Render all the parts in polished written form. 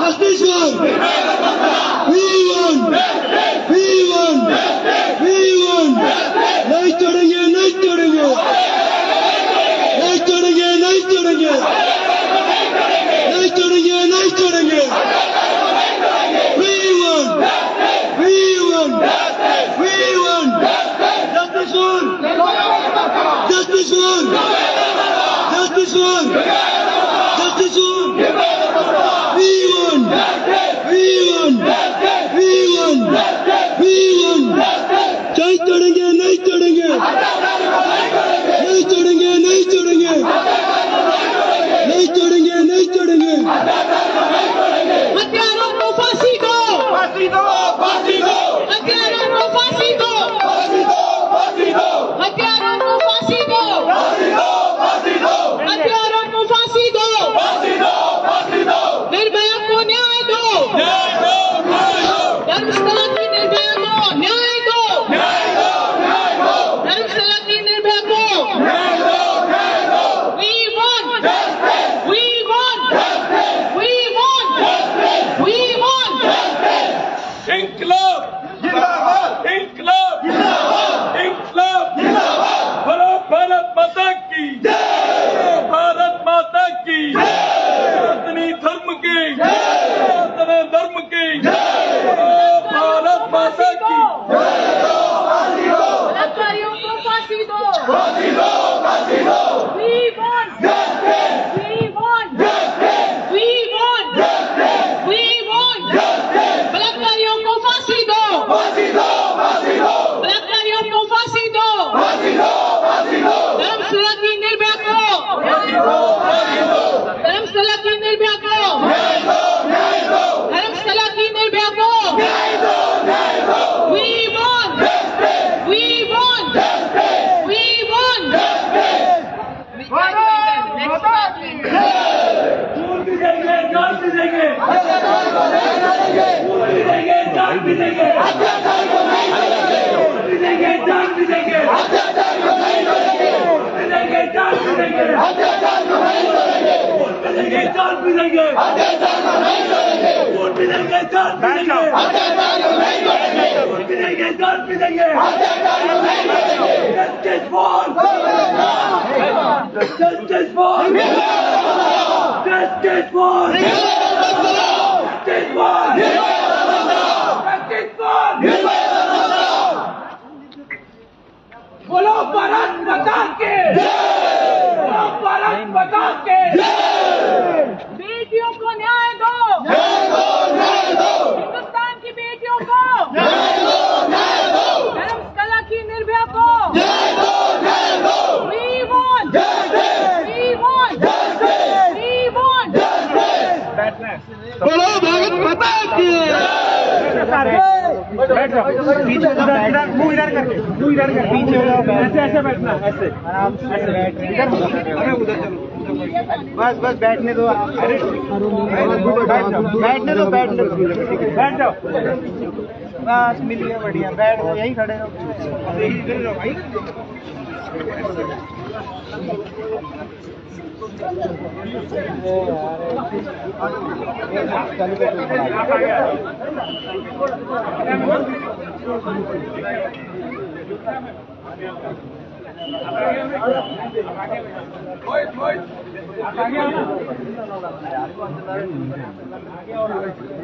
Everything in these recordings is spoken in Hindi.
Justice won. We won. We won. We won. नहीं छोड़ेंगे, नहीं छोड़ेंगे, नहीं छोड़ेंगे, नहीं छोड़ेंगे, नहीं छोड़ेंगे, नहीं छोड़ेंगे। We won. We won. We won. Justice won. Justice won. Justice won. Justice won. We won. We won. We won. We won. नहीं छोड़ेंगे, नहीं छोड़ेंगे, नहीं छोड़ेंगे, नहीं छोड़ेंगे, नहीं छोड़ेंगे, नहीं छोड़ेंगे। हत्यारों को फांसी दो, फांसी दो, फांसी दो, हत्यारों को फांसी दो, फांसी दो, फांसी दो, हत्यारों को फांसी दो, फांसी दो, फांसी दो, हत्यारों को फांसी दो, फांसी दो, फांसी दो, निर्भया को न्याय दो, न्याय दो, न्याय दो, धर्मस्थला की निर्भया को न्याय दो, न्याय दो, न्याय दो, धर्मस्थला की निर्भया को न्याय दो, न्याय दो। We won, Justice, we won, justice, we won, justice, we won. justice। इंकलाब जिंदाबाद, इंकलाब जिंदाबाद, इंकलाब जिंदाबाद। बोलो भारत माता की जय, भारत माता की जय, सनातनी धर्म की जय, सनातन धर्म की जय, भारत माता की जय। बलात्कारियों को फांसी दो, फांसी दो, फांसी दो, we won, justice, we won, justice, we won, justice, we won. justice। बलात्कारियों को फांसी दो, फांसी दो, फांसी दो, बलात्कारियों को फांसी दो, फांसी दो, फांसी दो, धर्मस्थला की निर्भया को, फांसी दो, फांसी दो, धर्मस्थला की निर्भया को, न्याय दो, न्याय दो, धर्मस्थला की निर्भया को, न्याय दो, न्याय दो। we won, Justice, we won, justice, we won. justice। Next part में। खून भी देंगे, जान भी देंगे, अत्याचारी को नहीं करेंगे। खून भी देंगे, जान भी देंगे, अत्याचारी को नहीं करेंगे। खून भी देंगे, जान भी देंगे, अत्याचारी को नहीं करेंगे। खून भी देंगे, जान भी देंगे, अत्याचारी को नहीं करेंगे। खून भी देंगे, जान भी देंगे, अत्याचारी को नहीं करेंगे। खून भी देंगे, जान भी देंगे, अत्याचारी को नहीं करेंगे। खून भी देंगे, जान भी देंगे, अत्याचारी को नहीं करेंगे। Justice for Justice for Justice for Justice for Justice for बोलो भारत माता के बोलो भारत माता के बेटियों को न्याय दो, हिंदुस्तान की बेटियों को, धर्मस्थला की निर्भया को, we won, we won, we won. बोलो भारत माता की। बैठ जाओ पीछे, मुंह इधर करके, मुंह इधर कर, पीछे हो जाओ, ऐसे ऐसे बैठना, ऐसे आराम से ऐसे बैठ, इधर उधर चलो, बस बस बैठने दो, अरे बैठने दो, बैठ जाओ, बस मिल गया, बढ़िया, बैठ जाओ, यहीं खड़े रहो, इधर रहो भाई।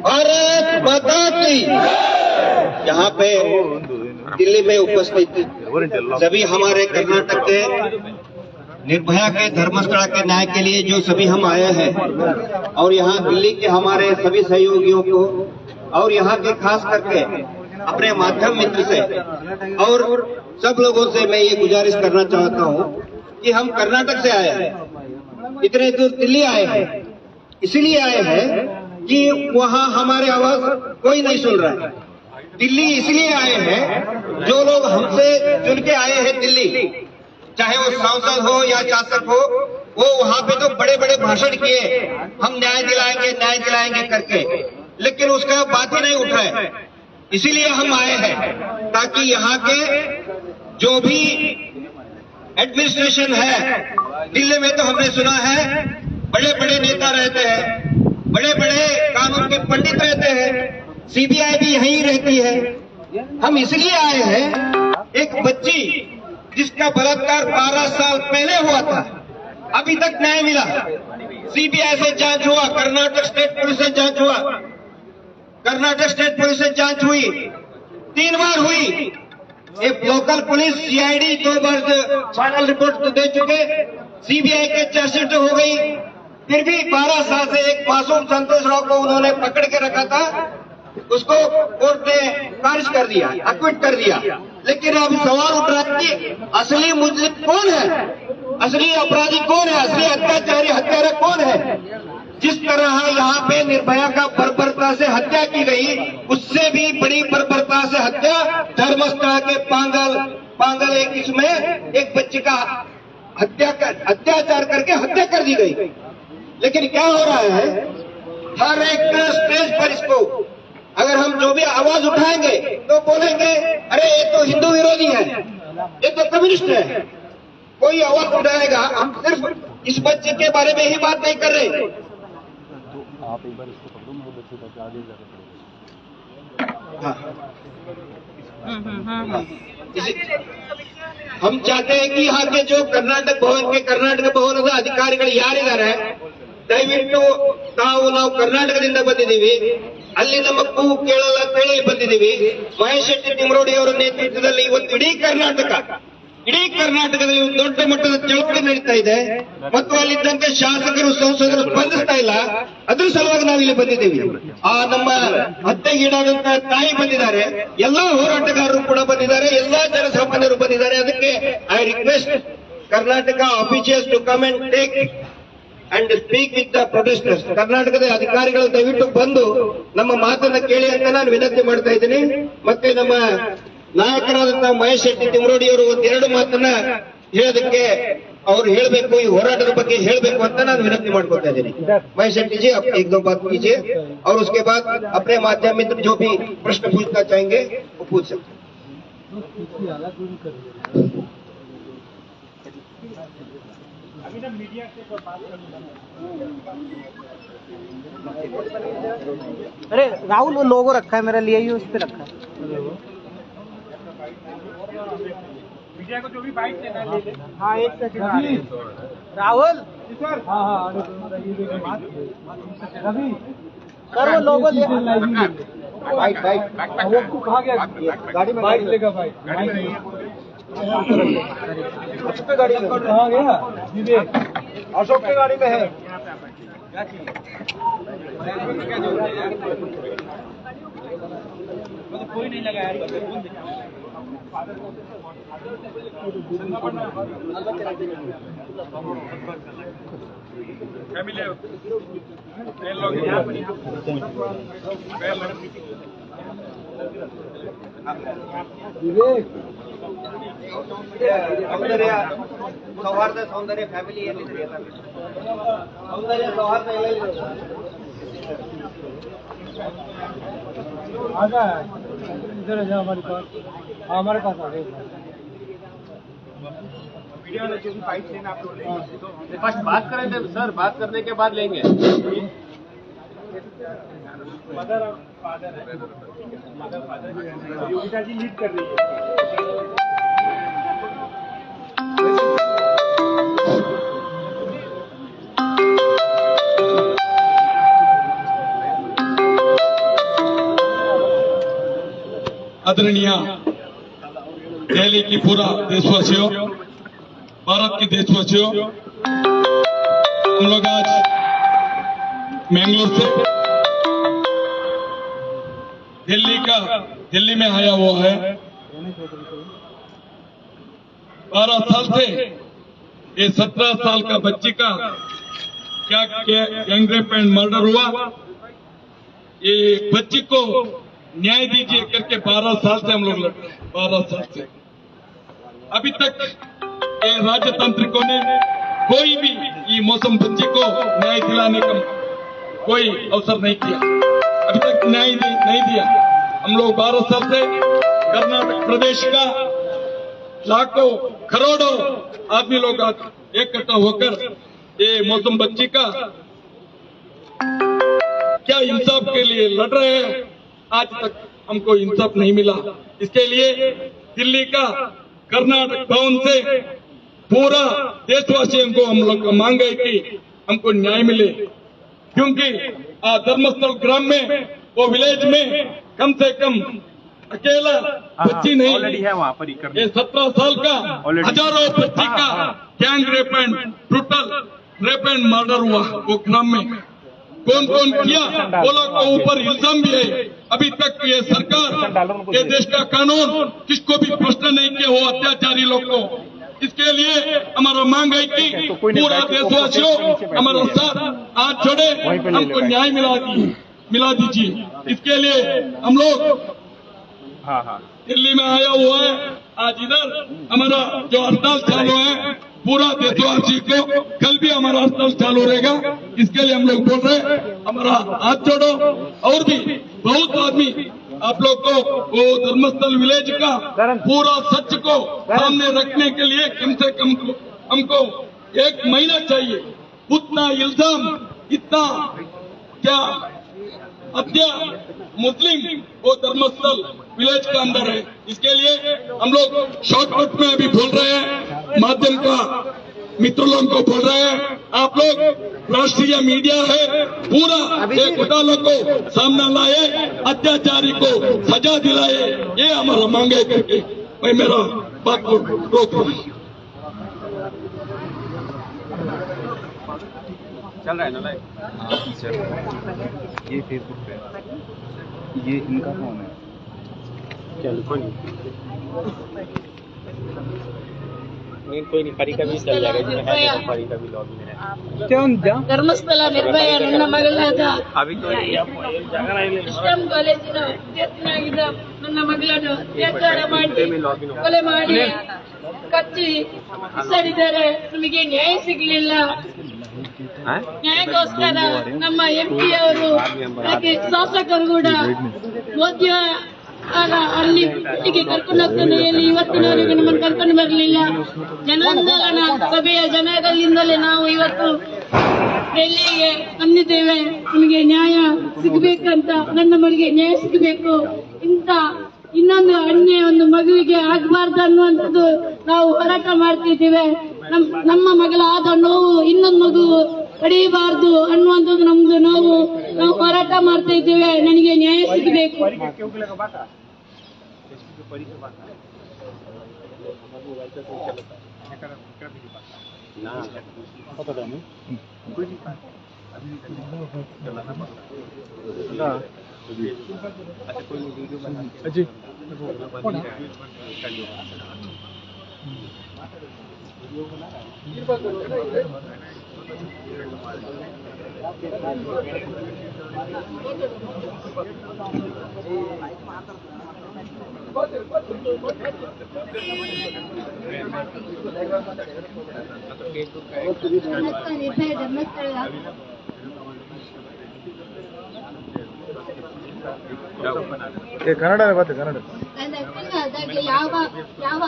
भारत माता की। यहाँ पे दिल्ली में उपस्थित सभी हमारे कर्नाटक के निर्भया के, धर्मस्थला के न्याय के लिए जो सभी हम आए हैं, और यहाँ दिल्ली के हमारे सभी सहयोगियों को, और यहाँ के खास करके अपने माध्यम मित्र से और सब लोगों से मैं ये गुजारिश करना चाहता हूँ कि हम कर्नाटक से आए हैं, इतने दूर दिल्ली आए हैं, इसलिए आए हैं कि वहाँ हमारे आवाज कोई नहीं सुन रहा है। दिल्ली इसलिए आए हैं, जो लोग हमसे चुन के आए हैं दिल्ली, चाहे वो सांसद हो या शासक हो, वो वहाँ पे तो बड़े बड़े भाषण किए, हम न्याय दिलाएंगे करके, लेकिन उसका बात ही नहीं उठा है। इसीलिए हम आए हैं ताकि यहाँ के जो भी एडमिनिस्ट्रेशन है, दिल्ली में तो हमने सुना है बड़े बड़े नेता रहते हैं, बड़े बड़े कानून के पंडित रहते हैं, सीबीआई भी यहीं रहती है। हम इसलिए आए हैं, एक बच्ची जिसका बलात्कार 12 साल पहले हुआ था, अभी तक न्याय मिला। सीबीआई से जांच हुआ, कर्नाटक स्टेट पुलिस से जांच हुआ, कर्नाटक स्टेट पुलिस से जांच हुई, 3 बार हुई। एक लोकल पुलिस सीआईडी 2 बार फाइनल रिपोर्ट तो दे चुके, सीबीआई के चार्जशीट हो गई, फिर भी 12 साल से एक मासूम संतोष राव को उन्होंने पकड़ के रखा था, उसको कोर्ट ने खारिज कर दिया, एक्विट कर दिया। लेकिन अब सवाल उठ रहा है कि असली मुजरिम कौन है, असली अपराधी कौन है, असली अत्याचारी हत्यारा कौन है। जिस तरह यहाँ पे निर्भया का बर्बरता से हत्या की गई, उससे भी बड़ी बर्बरता से हत्या धर्मस्थला के पांगल एक इसमें एक बच्चे का अत्याचार करके हत्या कर दी गई। लेकिन क्या हो रहा है, हर एक स्टेज पर इसको अगर हम जो भी आवाज उठाएंगे तो बोलेंगे अरे ये तो हिंदू विरोधी है, ये तो कम्युनिस्ट है। कोई आवाज उठाएगा, हम सिर्फ इस बच्चे के बारे में ही बात नहीं कर रहे। आप एक बार इसको पकड़ो, मेरे बच्चे का आगे जाकर हम चाहते हैं कि यहाँ के जो कर्नाटक भवन अधिकारिಗಳು ಯಾರಿದ್ದಾರೆ, ದಯವಿಟ್ಟು ನಾವು ಕರ್ನಾಟಕದಿಂದ ಬಂದಿದ್ದೀವಿ, ಅಲ್ಲಿ ನಮ್ಮ ಕೂಗು ಕೇಳಿ ಬಂದಿದ್ದೀವಿ। ಮಹೇಶ್ ಶೆಟ್ಟಿ ತಿಮ್ರೋಡಿ ಅವರ ನೇತೃತ್ವದಲ್ಲಿ ಇವತ್ತು ಇಡೀ ಕರ್ನಾಟಕದಲ್ಲಿ ಒಂದು ದೊಡ್ಡ ಮಟ್ಟದ ಚಳವಳಿ ನಡೀತಾ ಇದೆ ಮತ್ತು ಅಲ್ಲಿದ್ದಂತೆ ಶಾಸಕರು ಸಂಸದರು ಸ್ಪಂದಿಸ್ತಾ ಇಲ್ಲ। ಅದ್ರ ಸಲುವಾಗಿ ನಾವು ಇಲ್ಲಿ ಬಂದಿದ್ದೀವಿ। ಆ ನಮ್ಮ ಹತ್ಯೆಗೀಡಾದಂತಹ ತಾಯಿ ಬಂದಿದ್ದಾರೆ, ಎಲ್ಲಾ ಹೋರಾಟಗಾರರು ಕೂಡ ಬಂದಿದ್ದಾರೆ, ಎಲ್ಲಾ ಜನಸಾಮಾನ್ಯರು ಬಂದಿದ್ದಾರೆ। ಅದಕ್ಕೆ I request Karnataka officials to come and take and speak with the protesters. ಕರ್ನಾಟಕದ ಅಧಿಕಾರಿಗಳು ದಯವಿಟ್ಟು ಬಂದು ನಮ್ಮ ಮಾತನ್ನ ಕೇಳಿ ಅಂತ ನಾನು ವಿನಂತಿ ಮಾಡ್ತಾ ಇದ್ದೀನಿ। ಮತ್ತೆ ನಮ್ಮ ನಾಯಕರಾದಂತಹ ಮಹೇಶ್ ಶೆಟ್ಟಿ ತಿಮ್ರೋಡಿ ಅವರು ಒಂದೆರಡು ಮಾತನ್ನ ಹೇಳೋದಕ್ಕೆ ಅವ್ರು ಹೇಳಬೇಕು, ಈ ಹೋರಾಟದ ಬಗ್ಗೆ ಹೇಳಬೇಕು ಅಂತ ನಾನು ವಿನಂತಿ ಮಾಡ್ಕೊತಾ ಇದ್ದೀನಿ। महेश शेट्टी जी, आप 1-2 बात कीजिए और उसके बाद अपने माध्यम में जो भी प्रश्न पूछना चाहेंगे वो पूछ सकते हैं। अरे राहुल, वो लोगो रखा है मेरा, लिया ही उस पे रखा है। मीडिया को जो भी बाइट देना ले ले। हाँ, एक सेकंड राहुल सर। हाँ, रवि सर, वो लोगो ले बाइट वो कहाँ गया? गाड़ी में बाइट लेगा, बाइट उस पे गाड़ी में कहाँ गया? अशोक की गाड़ी में है। कोई नहीं लगा यार, ಸೌಂದರ್ಯ ಫ್ಯಾಮಿಲಿ ಏನಿದೆ, ಸೌಂದರ್ಯ ಸೌಹಾರ್ದ आगा इधर है हमारे पास, हमारे पास आ गए। मीडिया वाले जो भी फाइट लेना आप लोग लेंगे, फर्स्ट बात करेंगे सर, बात करने के बाद लेंगे। मदर और फादर है, मदर फादर योगिता जी लीड कर रही है। आदरणीय दिल्ली की पूरा देशवासियों, भारत के देशवासियों, हम लोग आज मैंगलोर से दिल्ली में आया हुआ है। 12 साल से ये 17 साल का बच्ची का क्या गैंग रेप एंड मर्डर हुआ। ये बच्ची को न्याय दीजिए करके 12 साल से हम लोग लड़ रहे हैं। 12 साल से अभी तक ये राजतांत्रिकों ने कोई भी ये मौसम बच्ची को न्याय दिलाने का कोई अवसर नहीं किया, अभी तक न्याय नहीं दिया। हम लोग 12 साल से कर्नाटक प्रदेश का लाखों करोड़ों आदमी लोग इकट्ठा होकर ये मौसम बच्ची का क्या इंसाफ के लिए लड़ रहे हैं, आज तक हमको इंसाफ नहीं मिला। इसके लिए दिल्ली का कर्नाटक भवन से पूरा देशवासियों को हम लोग मांग है कि हमको न्याय मिले, क्योंकि धर्मस्थल ग्राम में वो विलेज में कम से कम अकेला बच्ची नहीं है वहाँ पर ही करने। ये 17 साल का हजारों बच्ची का gang rape and brutal rape and murder हुआ वो ग्राम में। कौन कौन किया वो लोग को ऊपर इल्जाम भी है। अभी तक ये सरकार, ये देश का कानून किसको भी प्रश्न नहीं किया वो अत्याचारी लोग को। इसके लिए हमारा मांग है कि पूरा देशवासियों हमारा साथ हाथ जोड़े, हमको न्याय मिला दीजिए। इसके लिए हम लोग दिल्ली में आया हुआ है। आज इधर हमारा जो हड़ताल चालू है, पूरा देशवासी को कल भी हमारा हड़ताल चालू रहेगा। इसके लिए हम लोग बोल रहे हैं हमारा हाथ जोड़ो। और भी बहुत आदमी आप लोग को वो धर्मस्थल विलेज का पूरा सच को सामने रखने के लिए कम से कम हमको 1 महीना चाहिए। उतना इल्जाम, इतना क्या हत्या मुस्लिम वो धर्मस्थल विलेज का अंदर है। इसके लिए हम लोग शॉर्टकट में अभी बोल रहे हैं, माध्यम का मित्र लोगों को बोल रहे हैं, आप लोग राष्ट्रीय मीडिया है, पूरा ये घोटालों को सामने लाए, अत्याचारी को सजा दिलाए, ये हमारा मांग है करके मैं मेरा बात को रोक रहा हूँ। चल रहा है ना लाइव? ये फेसबुक पे, ये इनका फोन है। चल कोई नहीं, परी का भी चल जाएगा, इसमें है परी का भी लॉगिन है। ಧರ್ಮಸ್ಥಳ ನಿರ್ಭಯ ನನ್ನ ಮಗಳಾದ अभी तो ಇಸ್ಲಾಂ ಕಾಲೇಜಿನ ವಿದ್ಯಾರ್ಥಿನಿಯಾಗಿದ್ದ ನನ್ನ ಮಗಳನ್ನು ಅತ್ಯಾಚಾರ ಮಾಡಿ ಕೊಲೆ ಮಾಡಿ ಕಚ್ಚಿ ಬಿಸಾಡಿದ್ದಾರೆ. ನಮಗೆ ನ್ಯಾಯ ಸಿಗಲಿಲ್ಲ. ನ್ಯಾಯಕ್ಕೋಸ್ಕರ ನಮ್ಮ ಎಂಪಿ ಅವರು ಶಾಸಕರು ಕೂಡ ಮೋದಿ ಅಲ್ಲಿ ಇಲ್ಲಿಗೆ ಕರ್ಕೊಂಡು ಹೋಗ್ತಾನೆ ಹೇಳಿ ಇವತ್ತಿನವರೆಗೆ ನಮ್ಮನ್ನು ಕರ್ಕೊಂಡು ಬರಲಿಲ್ಲ. ಜನಾಂದೋಲನ ಸಭೆಯ ಜನಗಳಿಂದಲೇ ನಾವು ಇವತ್ತು ಡೆಲ್ಲಿಗೆ ಬಂದಿದ್ದೇವೆ. ನಮಗೆ ನ್ಯಾಯ ಸಿಗಬೇಕಂತ, ನನ್ನ ಮಗಳಿಗೆ ನ್ಯಾಯ ಸಿಗಬೇಕು. ಇಂಥ ಇನ್ನೊಂದು ಅನ್ಯಾಯ ಒಂದು ಮಗುವಿಗೆ ಆಗಬಾರ್ದು ಅನ್ನುವಂಥದ್ದು ನಾವು ಹೋರಾಟ ಮಾಡ್ತಿದ್ದೇವೆ. ನಮ್ಮ ಮಗಳ ಆದ ನೋವು ಇನ್ನೊಂದು ಮಗು ಪಡೆಯಬಾರ್ದು ಅನ್ನುವಂಥದ್ದು ನಮ್ದು ನಾವು ಹೋರಾಟ ಮಾಡ್ತಾ ಇದ್ದೇವೆ. ನನಗೆ ನ್ಯಾಯ ಸಿಗಬೇಕು. ನಿರ್ಭಯ ಧರ್ಮಸ್ಥಳ ಕನ್ನಡ ಗೊತ್ತೆ ಕನ್ನಡ. ನನ್ನ ಅಕ್ಕನ ಆದಾಗೆ ಯಾವ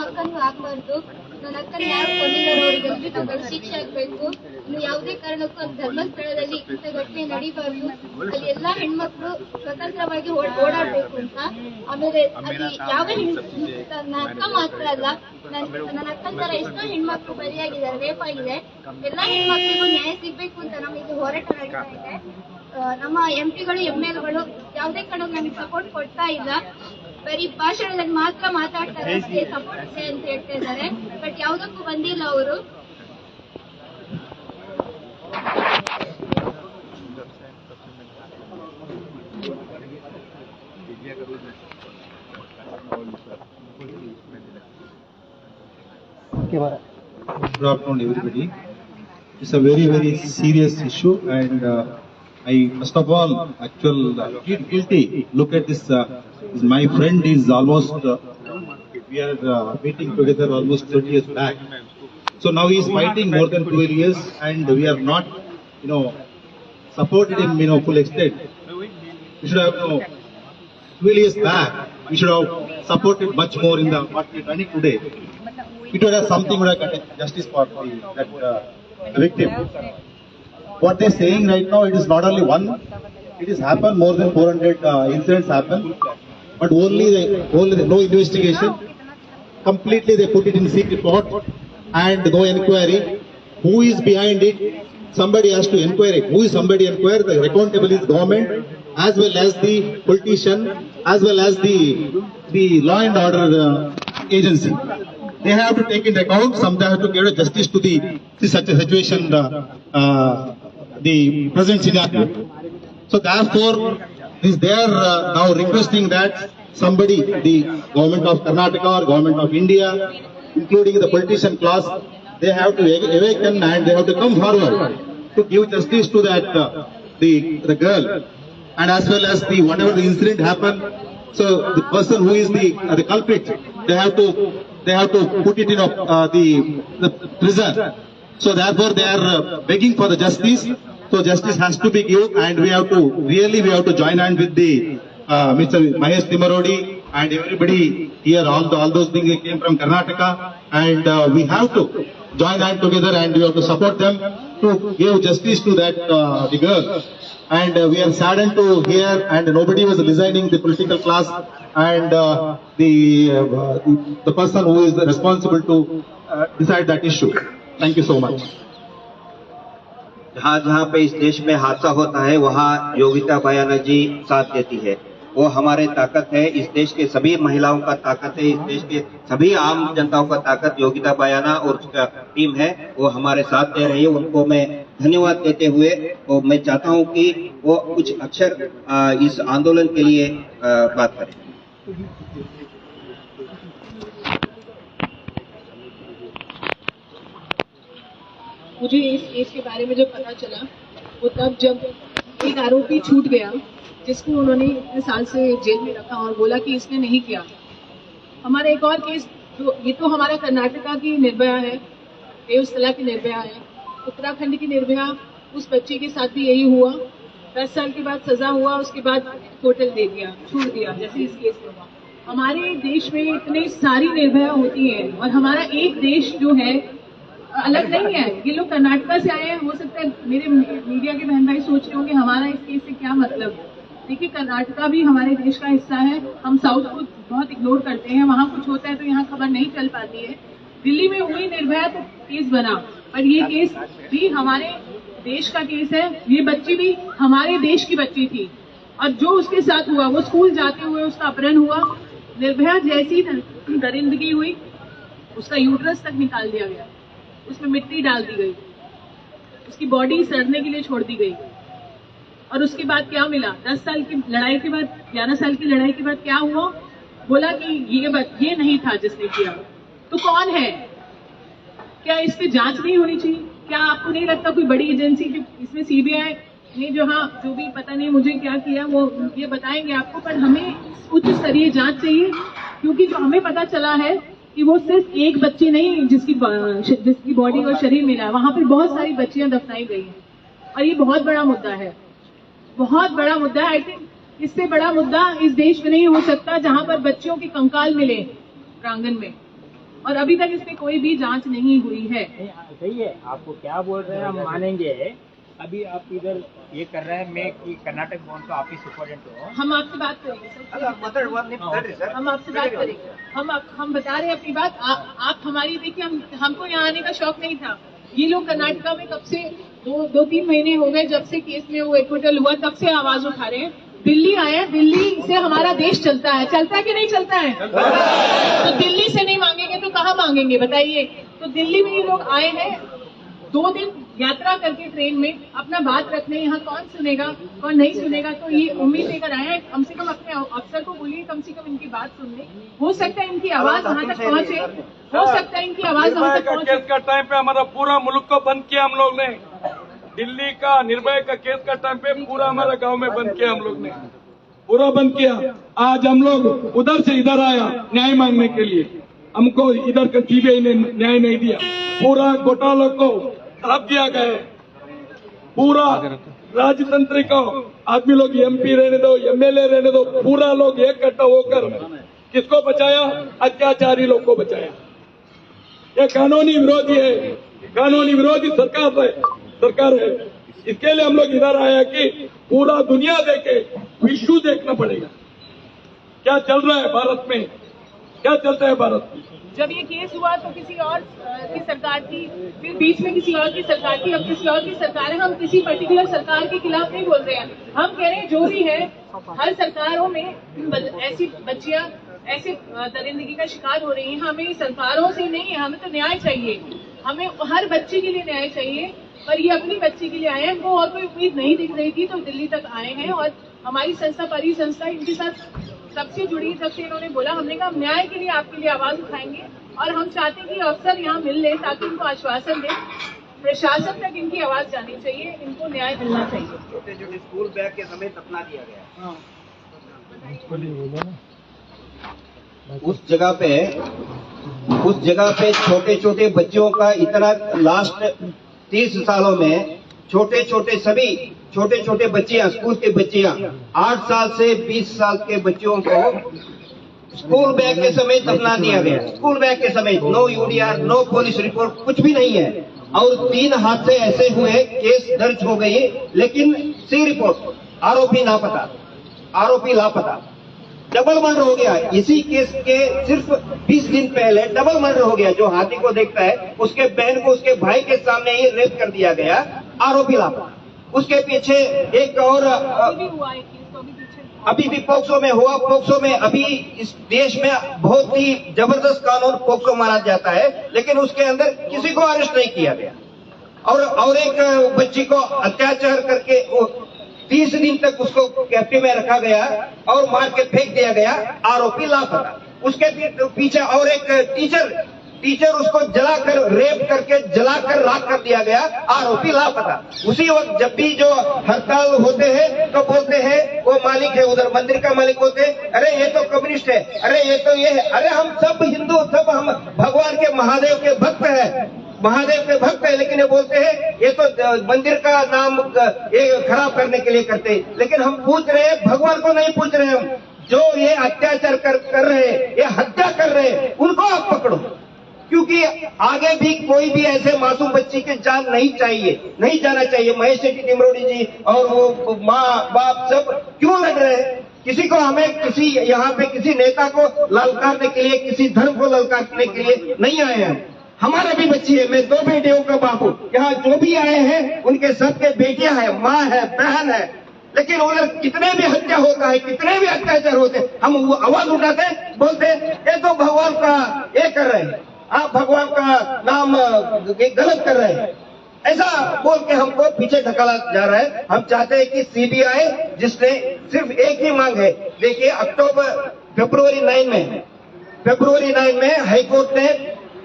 ಅಕ್ಕನೂ ಆಗ್ಬಾರ್ದು. ನನ್ನ ಅಕ್ಕನ ಯಾರು ಕೊಂಡಿದ್ದಾರೆ ಅವರಿಗೆಲ್ಲರೂ ತಗೊಂಡು ಶಿಕ್ಷೆ ಆಗ್ಬೇಕು. ಇನ್ನು ಯಾವುದೇ ಕಾರಣಕ್ಕೂ ಅದು ಧರ್ಮಸ್ಥಳದಲ್ಲಿ ಇಂಥ ಘಟನೆ ನಡೀಬಾರ್ದು. ಅಲ್ಲಿ ಎಲ್ಲಾ ಹೆಣ್ಮಕ್ಳು ಸ್ವತಂತ್ರವಾಗಿ ಓಡಾಡ್ಬೇಕು ಅಂತ. ಆಮೇಲೆ ಅಲ್ಲಿ ಯಾವ ನನ್ನ ಅಕ್ಕ ಮಾತ್ರ ಅಲ್ಲ, ನನ್ನ ಅಕ್ಕನ ತರ ಎಷ್ಟೋ ಹೆಣ್ಮಕ್ಳು ಬಲಿಯಾಗಿದ್ದಾರೆ, ರೇಪ್ ಆಗಿದೆ. ಎಲ್ಲಾ ಹೆಣ್ಮಕ್ಳಿಗೂ ನ್ಯಾಯ ಸಿಗ್ಬೇಕು ಅಂತ ನಮಗೆ ಹೋರಾಟ ನಡೀತಾ ಇದೆ. ನಮ್ಮ ಎಂಪಿಗಳು ಎಂಎಲ್ಗಳು ಯಾವುದೇ ಕಾರಣಕ್ಕೂ ನಮಗೆ ಸಪೋರ್ಟ್ ಕೊಡ್ತಾ ಇಲ್ಲ. ಬರೀ ಭಾಷಣದಲ್ಲಿ ಮಾತ್ರ ಮಾತಾಡ್ತಾರೆ, ಅಷ್ಟೇ ಸಪೋರ್ಟ್ ಇದೆ ಅಂತ ಹೇಳ್ತಾ ಇದ್ದಾರೆ. ಬಟ್ ಯಾವುದಕ್ಕೂ ಬಂದಿಲ್ಲ ಅವರು. Good afternoon, everybody. It's a very, very serious issue, and I first of all, guilty. Look at this. My friend is almost. We are meeting together almost 30 years back. So now he is fighting more than 12 years, and we are not, supported him, full extent. We should have, 12 years back, we should have supported much more in the what we are running today. It would have something would have gotten justice for the victim. What they are saying right now, it is not only one it has happened, more than 400 incidents happen, but only no investigation. Completely they put it in secret report and no inquiry. Who is behind it? Somebody has to inquire. Who is somebody inquire? The accountable is government, as well as the politician, as well as the law and order agency. They have to take into account. Some they have to give justice to the such a situation, the present scenario. So therefore, they are now requesting that somebody, the government of Karnataka or government of India, including the politician class, they have to awaken and they have to come forward to give justice to that the girl, and as well as the whatever the incident happened. So the person who is the culprit, they have to put it in the prison. So therefore they are begging for the justice. So justice has to be given, and we have to join hand with the Mr. Mahesh Timarodi and everybody here. All those things came from Karnataka, and we have to join hand together, and we have to support them to give justice to that the girl. And we are saddened to hear, and nobody was listening, the political class and the person who is responsible to decide that issue. Thank you so much. जहाँ जहाँ पे इस देश में हादसा होता है वहाँ योगिता बयाना जी साथ देती है। वो हमारे ताकत है, इस देश के सभी महिलाओं का ताकत है, इस देश के सभी आम जनताओं का ताकत योगिता बयाना और उसका टीम है, वो हमारे साथ दे रही है। उनको मैं धन्यवाद देते हुए और मैं चाहता हूँ कि वो कुछ अक्षर इस आंदोलन के लिए बात करें। मुझे इस केस के बारे में जब पता चला वो तब जब एक आरोपी छूट गया जिसको उन्होंने इतने साल से जेल में रखा और बोला कि इसने नहीं किया। हमारा एक और केस जो ये तो हमारा कर्नाटका की निर्भया है, देवस्थला की निर्भया है, उत्तराखंड की निर्भया उस बच्चे के साथ भी यही हुआ। 10 साल के बाद सजा हुआ, उसके बाद होटल दे दिया, छूट दिया, जैसे इस केस में हुआ। हमारे देश में इतने सारी निर्भया होती है और हमारा एक देश जो है अलग नहीं है। ये लोग कर्नाटका से आए हैं, हो सकता है मेरे मीडिया के बहन भाई सोच रहे होंगे हमारा इस केस से क्या मतलब। देखिए, कर्नाटका भी हमारे देश का हिस्सा है। हम साउथ को बहुत इग्नोर करते हैं, वहाँ कुछ होता है तो यहाँ खबर नहीं चल पाती है। दिल्ली में हुई निर्भया तो केस बना, पर ये केस भी हमारे देश का केस है। ये बच्ची भी हमारे देश की बच्ची थी और जो उसके साथ हुआ, वो स्कूल जाते हुए उसका अपहरण हुआ। निर्भया जैसी दरिंदगी हुई, उसका यूट्रस तक निकाल दिया गया, उसमें मिट्टी डाल दी गई, उसकी बॉडी सड़ने के लिए छोड़ दी गई। और उसके बाद क्या मिला? 10 साल की लड़ाई के बाद, 11 साल की लड़ाई के बाद क्या हुआ? बोला कि ये नहीं था जिसने किया। तो कौन है? क्या इस पे जांच नहीं होनी चाहिए? क्या आपको नहीं लगता कोई बड़ी एजेंसी, इसमें सीबीआई ने जो भी पता नहीं मुझे क्या किया वो ये बताएंगे आपको, पर हमें उच्च स्तरीय जांच चाहिए। क्योंकि जो हमें पता चला है कि वो सिर्फ एक बच्ची नहीं जिसकी बॉडी और शरीर मिला है, वहां पर बहुत सारी बच्चियां दफनाई गई हैं। और ये बहुत बड़ा मुद्दा है, बहुत बड़ा मुद्दा है। आई थिंक इससे बड़ा मुद्दा इस देश में नहीं हो सकता जहां पर बच्चियों के कंकाल मिले प्रांगण में, और अभी तक इसमें कोई भी जांच नहीं हुई है। सही है, आपको क्या बोल रहे हैं हम मानेंगे। अभी आप इधर ये कर रहे हैं, मैं कि कर्नाटक भवन का ऑफिस सुपरिटेंडेंट हो, हम आपसे बात करेंगे सर, हम आपसे बात करेंगे। हम बता रहे हैं अपनी बात। आप हमारी देखिए, हमको यहाँ आने का शौक नहीं था। ये लोग कर्नाटका में कब से 2-3 महीने हो गए जब से केस में वो एक्विटल हुआ, तब से आवाज उठा रहे हैं। दिल्ली आए हैं, दिल्ली से हमारा देश चलता है कि नहीं चलता है? तो दिल्ली से नहीं मांगेंगे तो कहाँ मांगेंगे बताइए? तो दिल्ली में ये लोग आए हैं 2 दिन यात्रा करके ट्रेन में अपना बात रखने। यहाँ कौन सुनेगा कौन नहीं सुनेगा, तो ये उम्मीद लेकर आए हैं। कम से कम अपने अफसर को बोलिए कम से कम इनकी बात सुन ले। हो सकता है इनकी आवाज वहाँ तक पहुँचे, हो सकता है इनकी आवाज वहाँ तक पहुँचे। केस का टाइम पे हमारा पूरा मुल्क को बंद किया हम लोग ने। दिल्ली का निर्भया का केस का टाइम पे पूरा हमारा गांव में बंद किया हम लोग ने, पूरा बंद किया। आज हम लोग उधर से इधर आया न्याय मांगने के लिए, हमको इधर का सीबीआई ने न्याय नहीं दिया। पूरा घोटाला को दाब दिया गया, पूरा राजतंत्र को आदमी लोग एमपी रहने दो, एमएलए रहने दो, पूरा लोग इकट्ठा होकर किसको बचाया? अत्याचारी लोग को बचाया। ये कानूनी विरोधी है, कानूनी विरोधी सरकार है। इसके लिए हम लोग इधर आए हैं कि पूरा दुनिया देखे, विश्व देखना पड़ेगा क्या चल रहा है भारत में, क्या चलता है भारत में। जब ये केस हुआ तो किसी और की सरकार थी, फिर बीच में किसी और की सरकार थी, अब किसी और की सरकार है। हम किसी पर्टिकुलर सरकार के खिलाफ नहीं बोल रहे हैं, हम कह रहे हैं जो भी है, हर सरकारों में ऐसी बच्चियां ऐसे दरिंदगी का शिकार हो रही हैं। हमें सरकारों से नहीं है, हमें तो न्याय चाहिए, हमें हर बच्चे के लिए न्याय चाहिए। और ये अपनी बच्ची के लिए आए हैं, हमको और कोई उम्मीद नहीं दिख रही थी तो दिल्ली तक आए हैं। और हमारी संस्था परी संस्था इनके साथ सबसे जुड़ी, तब से इन्होंने बोला, हमने कहा हम न्याय के लिए आपके लिए आवाज उठाएंगे और हम चाहते हैं कि अफसर यहाँ मिल ले ताकि इनको आश्वासन दे, प्रशासन तक इनकी आवाज जानी चाहिए, इनको न्याय मिलना चाहिए। छोटे छोटे स्कूल बैग के समेत अपना दिया गया। उस जगह पे छोटे छोटे बच्चों का इतना, लास्ट 30 सालों में छोटे छोटे बच्चियां, स्कूल के बच्चियां, 8 साल से 20 साल के बच्चों को स्कूल बैग के समेत दफना दिया गया। स्कूल बैग के समेत, नो यूडीआर, नो पुलिस रिपोर्ट, कुछ भी नहीं है। और 3 हादसे ऐसे हुए, केस दर्ज हो गई, लेकिन सी रिपोर्ट, आरोपी लापता। डबल मर्डर हो गया इसी केस के सिर्फ 20 दिन पहले, डबल मर्डर हो गया। जो हाथी को देखता है उसके बहन को उसके भाई के सामने ही रेप कर दिया गया, आरोपी लापता। उसके पीछे एक और अभी भी पोक्सो में हुआ। पोक्सो में अभी इस देश में बहुत ही जबरदस्त कानून पोक्सो माना जाता है, लेकिन उसके अंदर किसी को अरेस्ट नहीं किया गया। और एक बच्ची को अत्याचार करके 30 दिन तक उसको कैप्टिव में रखा गया और मार के फेंक दिया गया, आरोपी लापता। उसके पीछे और एक टीचर उसको जलाकर, रेप करके जलाकर राख कर दिया गया, आरोपी लापता। उसी वक्त जब भी जो हड़ताल होते हैं तो बोलते हैं वो मालिक है, उधर मंदिर का मालिक बोलते हैं, अरे ये तो कम्युनिस्ट है, अरे ये तो ये है। अरे हम सब हिंदू, सब हम भगवान के महादेव के भक्त है, लेकिन ये बोलते हैं ये तो मंदिर का नाम ये खराब करने के लिए करते हैं। लेकिन हम पूछ रहे हैं, भगवान को नहीं पूछ रहे हम। जो ये अत्याचार कर रहे हैं, ये हत्या कर रहे हैं, उनको आप पकड़ो, क्योंकि आगे भी कोई भी ऐसे मासूम बच्ची की जान नहीं जाना चाहिए। महेश शेट्टी टिमरोडी जी और वो माँ बाप सब क्यों लड़ रहे हैं? किसी को, हमें किसी यहाँ पे किसी नेता को ललकारने के लिए, किसी धर्म को ललकारने के लिए नहीं आए हैं। हमारा भी बच्ची है, मैं 2 बेटियों का बाप हूँ। यहाँ जो भी आए हैं उनके सबके बेटियां हैं, माँ है, बहन है। लेकिन उधर कितने भी हत्या होता है, कितने भी अत्याचार होते, हम वो आवाज उठाते, बोलते ये तो भगवान का ये कर रहे हैं, आप भगवान का नाम गलत कर रहे हैं, ऐसा बोल के हमको पीछे ढकाला जा रहा है। हम चाहते हैं कि सीबीआई, जिसने सिर्फ एक ही मांग है, देखिए फरवरी 9 में हाईकोर्ट ने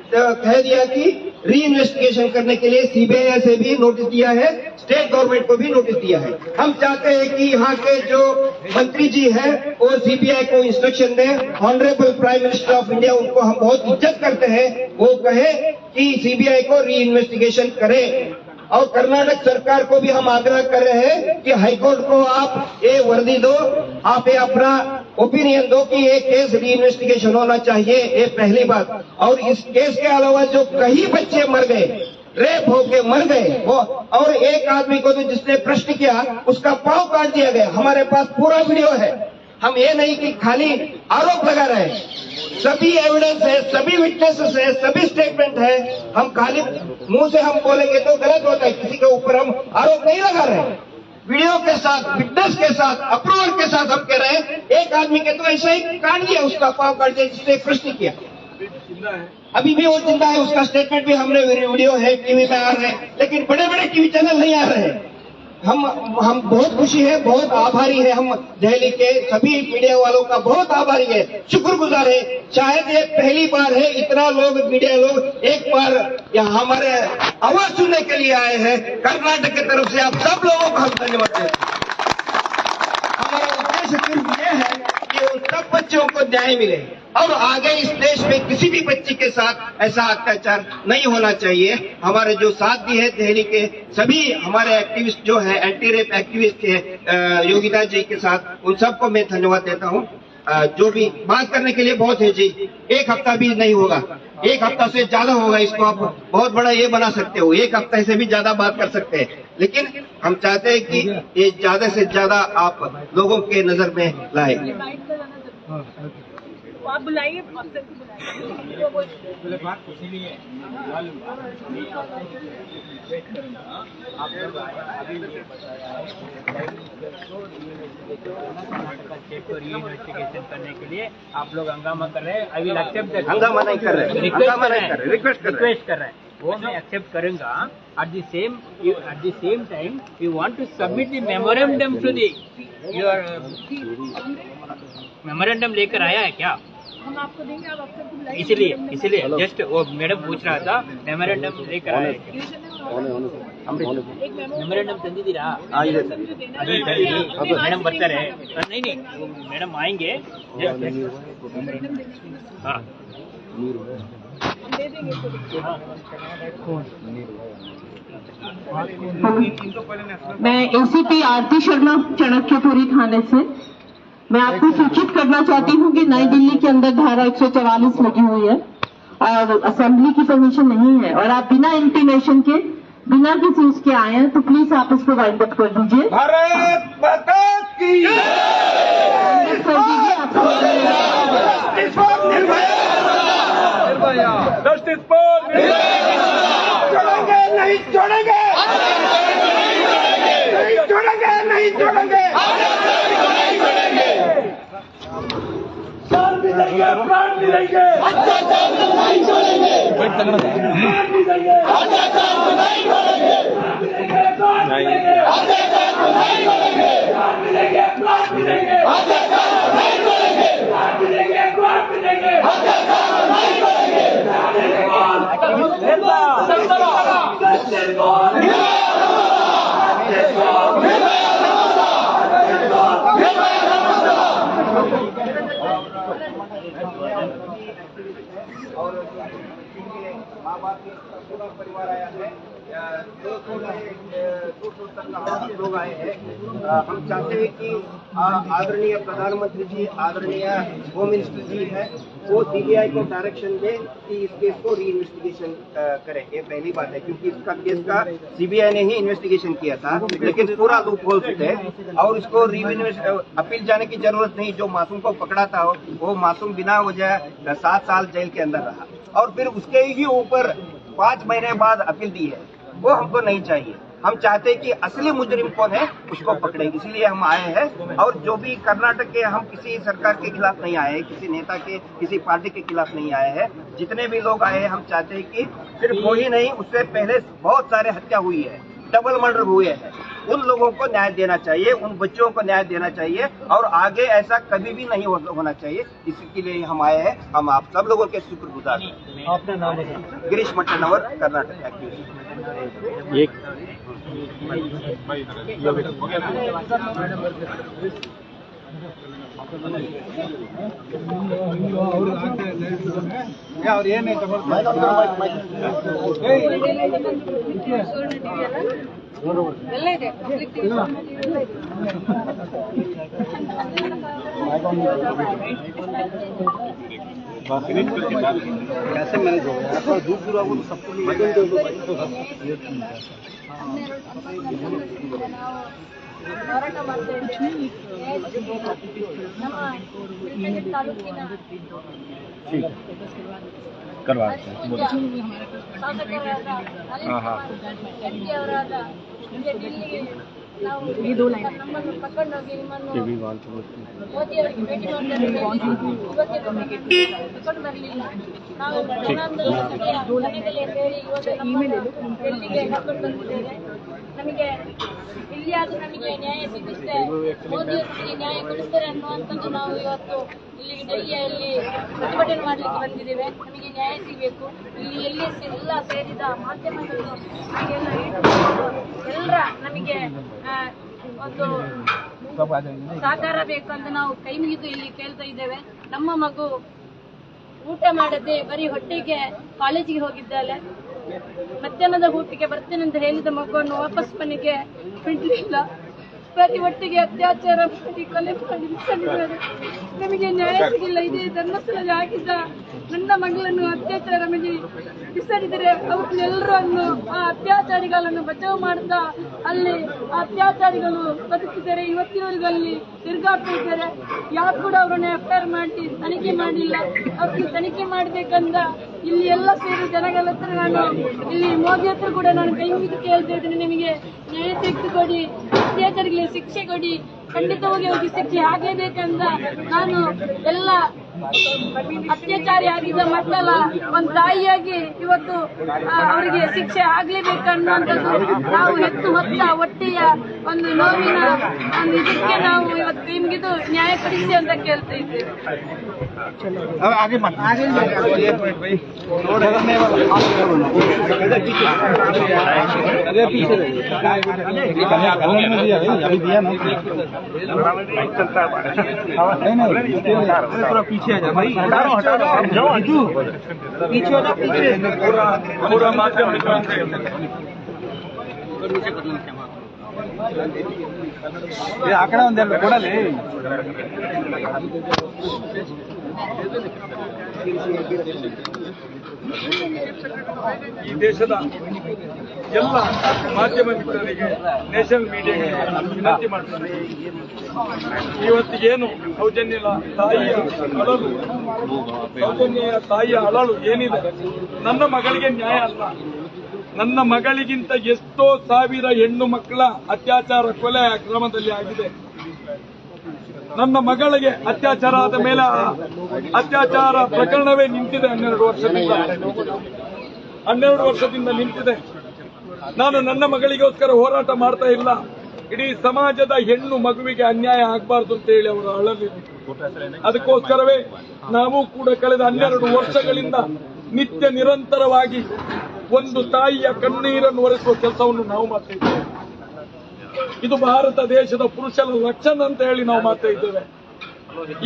कह दिया कि री इन्वेस्टिगेशन करने के लिए सीबीआई से भी नोटिस दिया है, स्टेट गवर्नमेंट को भी नोटिस दिया है। हम चाहते हैं कि यहाँ के जो मंत्री जी हैं वो सीबीआई को इंस्ट्रक्शन दें। Honourable prime minister of India, उनको हम बहुत इज्जत करते हैं, वो कहे कि सीबीआई को री इन्वेस्टिगेशन करे। और कर्नाटक सरकार को भी हम आग्रह कर रहे हैं कि हाईकोर्ट को आप ये वर्दी दो, आप ये अपना ओपिनियन दो कि ये केस री इन्वेस्टिगेशन होना चाहिए, ये पहली बात। और इस केस के अलावा जो कई बच्चे मर गए, रेप होके मर गए, वो और एक आदमी को तो जिसने प्रश्न किया उसका पांव काट दिया गया, हमारे पास पूरा वीडियो है। हम ये नहीं कि खाली आरोप लगा रहे हैं, सभी एविडेंस है, सभी विटनेसेस है, सभी स्टेटमेंट है। हम खाली मुंह से हम बोलेंगे तो गलत होता है, किसी के ऊपर हम आरोप नहीं लगा रहे हैं। वीडियो के साथ, विटनेस के साथ, अप्रूवल के साथ हम कह रहे हैं। एक आदमी के तो ऐसा ही काट दिया, उसका पांव काट दिया जिसने प्रश्न किया, अभी भी वो जिंदा है, उसका स्टेटमेंट भी हमने वीडियो है, टीवी में आ रहे हैं, लेकिन बड़े बड़े टीवी चैनल नहीं आ रहे हैं। हम बहुत खुशी है, बहुत आभारी है, हम दिल्ली के सभी मीडिया वालों का बहुत आभारी है, शुक्रगुजार है। शायद ये पहली बार है इतना लोग, मीडिया लोग एक बार यहाँ हमारे आवाज सुनने के लिए आए हैं। कर्नाटक की तरफ से आप सब लोगों को हम धन्यवाद देते हैं। हमारा उद्देश्य सिर्फ ये है कि उन सब बच्चों को न्याय मिले और आगे इस देश में किसी भी बच्ची के साथ ऐसा अत्याचार नहीं होना चाहिए। हमारे जो साथी है दिल्ली के सभी हमारे एक्टिविस्ट जो है, एंटी रेप एक्टिविस्ट है, योगिता जी के साथ, उन सबको मैं धन्यवाद देता हूँ। जो भी बात करने के लिए बहुत है जी, एक हफ्ता भी नहीं होगा, एक हफ्ता से ज्यादा होगा, इसको आप बहुत बड़ा ये बना सकते हो, एक हफ्ते से भी ज्यादा बात कर सकते हैं, लेकिन हम चाहते हैं कि ये ज्यादा से ज्यादा आप लोगों के नजर में लाए। आप बुलाइए, अफसर को इन्वेस्टिगेशन करने के लिए आप लोग हंगामा कर रहे हैं। I will accept that. हंगामा नहीं कर रहे, रिक्वेस्ट कर रहे हैं। वो मैं एक्सेप्ट करूंगा। At the same time, we want to submit the memorandum to the your memorandum लेकर आया है क्या? हम आपको देंगे, आप अफसर को बुलाइए। इसीलिए जस्ट वो मैडम पूछ रहा था मेमोरेंडम लेकर आया है क्या? मेमोरेंडम तंदी दी रहा मैडम बता रहे नहीं मैडम आएंगे। हाँ मैं एसीपी आरती शर्मा चाणक्यपुरी थाने से मैं आपको सूचित करना चाहती हूँ कि नई दिल्ली के अंदर धारा 144 लगी हुई है और असेंबली की परमिशन नहीं है और आप बिना इंटीमेशन के बिना किसी उसके आए हैं, तो प्लीज आप इसको वाइंड अप कर दीजिए। भारत माता की कर दीजिए आप। जस्टिस फॉर छोड़ेंगे नहीं छोड़ेंगे, नहीं छोड़ेंगे, नहीं छोड़ेंगे, जान भी देंगे, प्राण भी देंगे, नहीं छोड़ेंगे, प्राण भी देंगे, नहीं छोड़ेंगे, प्राण भी देंगे, प्राण भी देंगे, प्राण भी देंगे, प्राण भी देंगे। माँ बाप के पूरा परिवार आया है, 200 तक लोग आए हैं। हम चाहते हैं कि आदरणीय प्रधानमंत्री जी, आदरणीय होम मिनिस्टर जी है, वो सीबीआई को डायरेक्शन दे कि इस केस को री इन्वेस्टिगेशन करें। ये पहली बात है, क्योंकि इसका केस का सीबीआई ने ही इन्वेस्टिगेशन किया था, लेकिन पूरा लूप होल्स थे और इसको री अपील जाने की जरूरत नहीं। जो मासूम को पकड़ा था वो मासूम बिना वजह 7 साल जेल के अंदर रहा और फिर उसके ही ऊपर 5 महीने बाद अपील दी है, वो हमको नहीं चाहिए। हम चाहते हैं कि असली मुजरिम कौन है उसको पकड़े, इसलिए हम आए हैं। और जो भी कर्नाटक के, हम किसी सरकार के खिलाफ नहीं आए हैं, किसी नेता के, किसी पार्टी के खिलाफ नहीं आए हैं। जितने भी लोग आए हैं हम चाहते हैं कि सिर्फ वो ही नहीं, उससे पहले बहुत सारे हत्या हुई है, डबल मर्डर हुए हैं, उन लोगों को न्याय देना चाहिए, उन बच्चों को न्याय देना चाहिए और आगे ऐसा कभी भी नहीं होना चाहिए। इसके लिए हम आए हैं। हम आप सब लोगों के शुक्रगुजार हैं। अपना नाम है गिरीश मट्टनवर, कर्नाटक एक्टिविस्ट। और ये नहीं ಎಲ್ಲ ಇದೆ ಪಬ್ಲಿಕ್ कैसे मैनेज होगा? दूर दूर आपको सबको ಹೋರಾಟ ಮಾಡ್ತಾ ಇದ್ದೇವೆ। ನಮ್ಮ ಬಿಲ್ಪೇಟೆ ತಾಲೂಕಿನ ಶಾಸಕರಾದ ನಳಿನ್ ಅವರಾದ ಡೆಲ್ಲಿಗೆ ನಾವು ನಮ್ಮನ್ನು ಕರ್ಕೊಂಡೋಗಿ ನಿಮ್ಮನ್ನು ಮೋದಿ ಅವರಿಗೆ ಭೇಟಿ ಮಾಡ್ತಾರೆ ಇವತ್ತಿಗೆ ಕರ್ಕೊಂಡು ಬರಲಿಲ್ಲ। ನಾವು ಮನೆಗಳೇ ಸೇರಿ ಇವಾಗ ಡೆಲ್ಲಿಗೆ ಕರ್ಕೊಂಡು ಬಂದಿದ್ದೇವೆ। ನಮಗೆ ಇಲ್ಲಿಯಾದ್ರೂ ನಮಗೆ ನ್ಯಾಯ ಸಿಗುತ್ತೆ, ಮೋದಿ ಅವರಿಗೆ ನ್ಯಾಯ ಕೊಡಿಸ್ತಾರೆ ಅನ್ನುವಂಥದ್ದು ನಾವು ಇವತ್ತು ಇಲ್ಲಿಗೆ ಡೆಲ್ಲಿಯಲ್ಲಿ ಪ್ರತಿಭಟನೆ ಮಾಡಲಿಕ್ಕೆ ಬಂದಿದ್ದೇವೆ। ನಮಗೆ ನ್ಯಾಯ ಸಿಗಬೇಕು। ಇಲ್ಲಿ ಎಲ್ಲಿ ಎಲ್ಲ ಸೇರಿದ ಮಾಧ್ಯಮಗಳು ಹಾಗೆಲ್ಲ ಎಲ್ಲರ ನಮಗೆ ಒಂದು ಸಹಕಾರ ಬೇಕಂತ ನಾವು ಕೈ ಮುಗಿದು ಇಲ್ಲಿ ಕೇಳ್ತಾ ಇದ್ದೇವೆ। ನಮ್ಮ ಮಗು ಊಟ ಮಾಡದೆ ಬರೀ ಹೊಟ್ಟೆಗೆ ಕಾಲೇಜಿಗೆ ಹೋಗಿದ್ದಾಳೆ, ಮಧ್ಯಾಹ್ನದ ಊಟಕ್ಕೆ ಬರ್ತೇನೆ ಅಂತ ಹೇಳಿದ ಮಗುವನ್ನು ವಾಪಸ್ ಮನೆಗೆ ಬಿಡಲಿಲ್ಲ। ಬರೀ ಒಟ್ಟಿಗೆ ಅತ್ಯಾಚಾರ ಮಾಡಿ ಕೊಲೆ ಮಾಡಿ ಬಿಸಾಡಿದ್ದಾರೆ. ನಮಗೆ ನ್ಯಾಯ ಸಿಗಿಲ್ಲ. ಇದೇ ಧರ್ಮಸ್ಥಳದಲ್ಲಿ ಆಗಿದ್ದ ನನ್ನ ಮಗಳನ್ನು ಅತ್ಯಾಚಾರ ಮಾಡಿ ಬಿಸಾಡಿದರೆ ಅವ್ರನ್ನೆಲ್ಲರನ್ನು ಆ ಅತ್ಯಾಚಾರಿಗಳನ್ನು ಬಚಾವ್ ಮಾಡ್ತಾ ಅಲ್ಲಿ ಆ ಅತ್ಯಾಚಾರಿಗಳು ಬದುಕಿದ್ದಾರೆ. ಇವತ್ತಿನವರೆಗೂ ಅಲ್ಲಿ ತಿರುಗಾಡ್ತಾ ಇದ್ದಾರೆ. ಯಾರು ಕೂಡ ಅವರನ್ನ ಎಫ್ಐಆರ್ ಮಾಡಿ ತನಿಖೆ ಮಾಡಿಲ್ಲ. ಅವ್ರಿಗೆ ತನಿಖೆ ಮಾಡ್ಬೇಕಂದ ಇಲ್ಲಿ ಎಲ್ಲ ಸೇರಿ ಜನಗಳ ಹತ್ರ ನಾನು ಇಲ್ಲಿ ಮೋದಿ ಹತ್ರ ಕೂಡ ನಾನು ಕೈ ಮುಗಿದು ಕೇಳ್ತಾ ಇದ್ದೀನಿ, ನಿಮಗೆ ನ್ಯಾಯ ತೆಗೆದುಕೊಡಿ, ಅತ್ಯಾಚಾರಿಗಳಿಗೆ ಶಿಕ್ಷೆ ಕೊಡಿ, ಖಂಡಿತವಾಗಿ ಅವ್ರಿಗೆ ಶಿಕ್ಷೆ ಆಗಲೇಬೇಕಂದ ನಾನು ಎಲ್ಲ ಅತ್ಯಾಚಾರಿ ಆಗಿದ್ದ ಮಕ್ಕಳ ಒಂದು ತಾಯಿಯಾಗಿ ಇವತ್ತು ಅವರಿಗೆ ಶಿಕ್ಷೆ ಆಗ್ಲೇಬೇಕನ್ನುವಂಥದ್ದು ನಾವು ಹೆತ್ತು ಹೊತ್ತ ಹೊಟ್ಟೆಯ ಒಂದು ನೋವಿನ ಒಂದು ಇದಕ್ಕೆ ನಾವು ಇವತ್ತು ಕೈ ಮುಗಿದು ನ್ಯಾಯ ಕೊಡಿಸಿ ಅಂತ ಕೇಳ್ತಾ ಇದ್ದೇವೆ. पीछे आ जा भाई, पीछे हो जा, पीछे पूरा माध्यम आकड़ा ಒಂದೆರಡು ಕೊಡಲೇ. ಈ ದೇಶದ ಎಲ್ಲ ಮಾಧ್ಯಮ ಮಿತ್ರರಿಗೆ, ನ್ಯಾಷನಲ್ ಮೀಡಿಯಾಗೆ ವಿನಂತಿ ಮಾಡ್ತಾರೆ, ಇವತ್ತಿಗೇನು ಸೌಜನ್ಯದ ತಾಯಿಯ ಅಳಲು ಏನಿದೆ, ನನ್ನ ಮಗಳಿಗೆ ನ್ಯಾಯ ಅಲ್ಲ. ನನ್ನ ಮಗಳಿಗಿಂತ ಎಷ್ಟೋ ಸಾವಿರ ಹೆಣ್ಣು ಮಕ್ಕಳ ಅತ್ಯಾಚಾರ, ಕೊಲೆ, ಅಕ್ರಮದಲ್ಲಿ ಆಗಿದೆ. ನನ್ನ ಮಗಳಿಗೆ ಅತ್ಯಾಚಾರ ಆದ ಮೇಲೆ ಅತ್ಯಾಚಾರ ಪ್ರಕರಣವೇ ನಿಂತಿದೆ. 12 ವರ್ಷದಿಂದ ನಿಂತಿದೆ. ನಾನು ನನ್ನ ಮಗಳಿಗೋಸ್ಕರ ಹೋರಾಟ ಮಾಡ್ತಾ ಇಲ್ಲ. ಇಡೀ ಸಮಾಜದ ಹೆಣ್ಣು ಮಗುವಿಗೆ ಅನ್ಯಾಯ ಆಗಬಾರ್ದು ಅಂತ ಹೇಳಿ ಅವರು ಅಳಲಿದೆ. ಅದಕ್ಕೋಸ್ಕರವೇ ನಾವು ಕೂಡ ಕಳೆದ 12 ವರ್ಷಗಳಿಂದ ನಿತ್ಯ ನಿರಂತರವಾಗಿ ಒಂದು ತಾಯಿಯ ಕಣ್ಣೀರನ್ನು ಒರೆಸುವ ಕೆಲಸವನ್ನು ನಾವು ಮಾಡ್ತಾ ಇದ್ದೇವೆ. ಇದು ಭಾರತ ದೇಶದ ಪುರುಷರ ರಕ್ಷಣೆ ಅಂತ ಹೇಳಿ ನಾವು ಮಾಡ್ತಾ ಇದ್ದೇವೆ.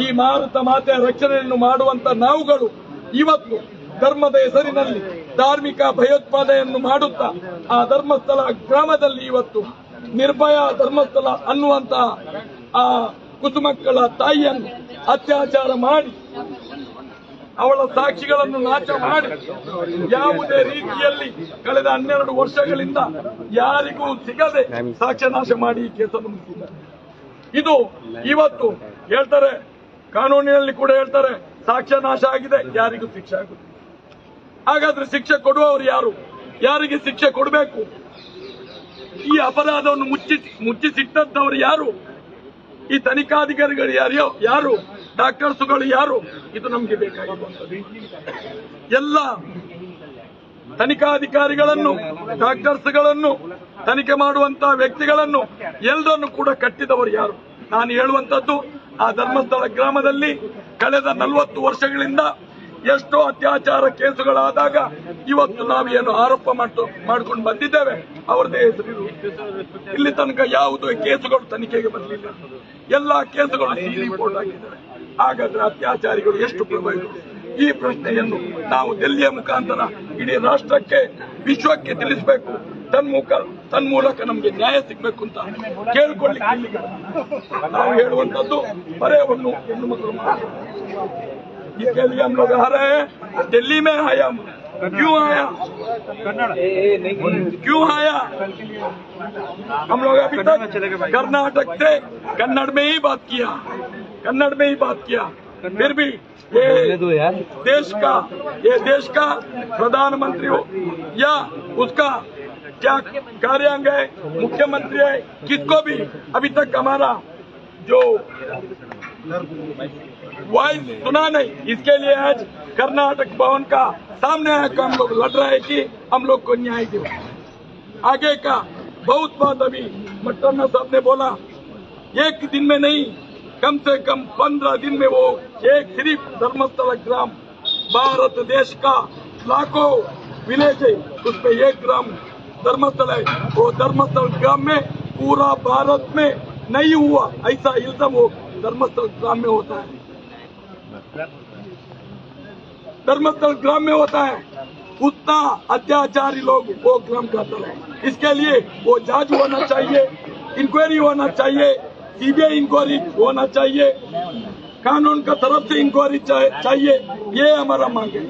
ಈ ಭಾರತ ಮಾತೆಯ ರಕ್ಷಣೆಯನ್ನು ಮಾಡುವಂತ ನಾವುಗಳು ಇವತ್ತು ಧರ್ಮದ ಹೆಸರಿನಲ್ಲಿ ಧಾರ್ಮಿಕ ಭಯೋತ್ಪಾದನೆಯನ್ನು ಮಾಡುತ್ತಾ ಆ ಧರ್ಮಸ್ಥಳ ಗ್ರಾಮದಲ್ಲಿ ಇವತ್ತು ನಿರ್ಭಯ ಧರ್ಮಸ್ಥಳ ಅನ್ನುವಂತ ಆ ಕುಸುಮಕ್ಕಳ ತಾಯಿಯನ್ನು ಅತ್ಯಾಚಾರ ಮಾಡಿ ಅವಳ ಸಾಕ್ಷಿಗಳನ್ನು ನಾಶ ಮಾಡಿ ಯಾವುದೇ ರೀತಿಯಲ್ಲಿ ಕಳೆದ 12 ವರ್ಷಗಳಿಂದ ಯಾರಿಗೂ ಸಿಗದೆ ಸಾಕ್ಷ್ಯ ನಾಶ ಮಾಡಿ ಈ ಕೇಸನ್ನು ಮುಗಿಸಿದ್ದಾರೆ. ಇದು ಇವತ್ತು ಹೇಳ್ತಾರೆ, ಕಾನೂನಿನಲ್ಲಿ ಕೂಡ ಹೇಳ್ತಾರೆ, ಸಾಕ್ಷ್ಯ ನಾಶ ಆಗಿದೆ, ಯಾರಿಗೂ ಶಿಕ್ಷೆ ಆಗುತ್ತೆ. ಹಾಗಾದ್ರೆ ಶಿಕ್ಷೆ ಕೊಡುವವರು ಯಾರು? ಯಾರಿಗೆ ಶಿಕ್ಷೆ ಕೊಡಬೇಕು? ಈ ಅಪರಾಧವನ್ನು ಮುಚ್ಚಿಸಿಟ್ಟಂತವರು ಯಾರು? ಈ ತನಿಖಾಧಿಕಾರಿಗಳು ಯಾರು? ಡಾಕ್ಟರ್ಸ್ಗಳು ಯಾರು? ಇದು ನಮಗೆ ಬೇಕಾಗಿರುವಂಥದ್ದು. ಎಲ್ಲ ತನಿಖಾಧಿಕಾರಿಗಳನ್ನು, ಡಾಕ್ಟರ್ಸ್ಗಳನ್ನು, ತನಿಖೆ ಮಾಡುವಂತಹ ವ್ಯಕ್ತಿಗಳನ್ನು ಎಲ್ಲರನ್ನು ಕೂಡ ಕಟ್ಟಿದವರು ಯಾರು? ನಾನು ಹೇಳುವಂತದ್ದು, ಆ ಧರ್ಮಸ್ಥಳ ಗ್ರಾಮದಲ್ಲಿ ಕಳೆದ 40 ವರ್ಷಗಳಿಂದ ಎಷ್ಟೋ ಅತ್ಯಾಚಾರ ಕೇಸುಗಳಾದಾಗ ಇವತ್ತು ನಾವೇನು ಆರೋಪ ಮಾಡ್ಕೊಂಡು ಬಂದಿದ್ದೇವೆ, ಅವರದೇ ಹೆಸರು ಇಲ್ಲಿ ತನಕ ಯಾವುದೇ ಕೇಸುಗಳು ತನಿಖೆಗೆ ಬರಲಿಲ್ಲ. ಎಲ್ಲಾ ಕೇಸುಗಳು ರಿಪೋರ್ಟ್ ಆಗಿದ್ದಾವೆ. ಹಾಗಾದ್ರೆ ಅತ್ಯಾಚಾರಿಗಳು ಎಷ್ಟು ಪ್ರಭಾವಿಗಳು? ಈ ಪ್ರಶ್ನೆಯನ್ನು ನಾವು ದೆಹಲಿಯ ಮುಖಾಂತರ ಇಡೀ ರಾಷ್ಟ್ರಕ್ಕೆ, ವಿಶ್ವಕ್ಕೆ ತಿಳಿಸಬೇಕು. ತನ್ಮೂಲಕ ನಮಗೆ ನ್ಯಾಯ ಸಿಗಬೇಕು ಅಂತ ಕೇಳ್ಕೊಳ್ಳಿಕ್ಕೆ ನಾವು ಹೇಳುವಂತದ್ದು. ಬರೆಯವನ್ನು ಹೆಣ್ಣು ಮಕ್ಕಳು इसके लिए हम लोग आ रहे हैं। दिल्ली में आया, क्यों आया? क्यों आया? हम लोग अभी तक कर्नाटक से कन्नड़ में ही बात किया, फिर भी ये देश का प्रधानमंत्री हो या उसका क्या कार्यांग है, मुख्यमंत्री है, किसको भी अभी तक हमारा जो वॉइस सुना नहीं। इसके लिए आज कर्नाटक भवन का सामने आकर हम लोग लड़ रहे हैं कि हम लोग को न्याय दे। आगे का बहुत बात अभी मट्टन्ना साहब ने बोला, एक दिन में नहीं, कम से कम 15 दिन में वो एक सिर्फ धर्मस्थल ग्राम, भारत देश का लाखों विलेज है, उसमें एक ग्राम धर्मस्थल है। वो धर्मस्थल ग्राम में पूरा भारत में नहीं हुआ ऐसा इल्जाम वो धर्मस्थल ग्राम में होता है, धर्मस्थल ग्राम में होता है। उतना अत्याचारी लोग वो ग्राम करते हैं। इसके लिए वो जांच होना चाहिए। इंक्वायरी होना चाहिए, सीबीआई इंक्वायरी होना चाहिए, कानून का तरफ से इंक्वायरी चाहिए। ये हमारा मांग है,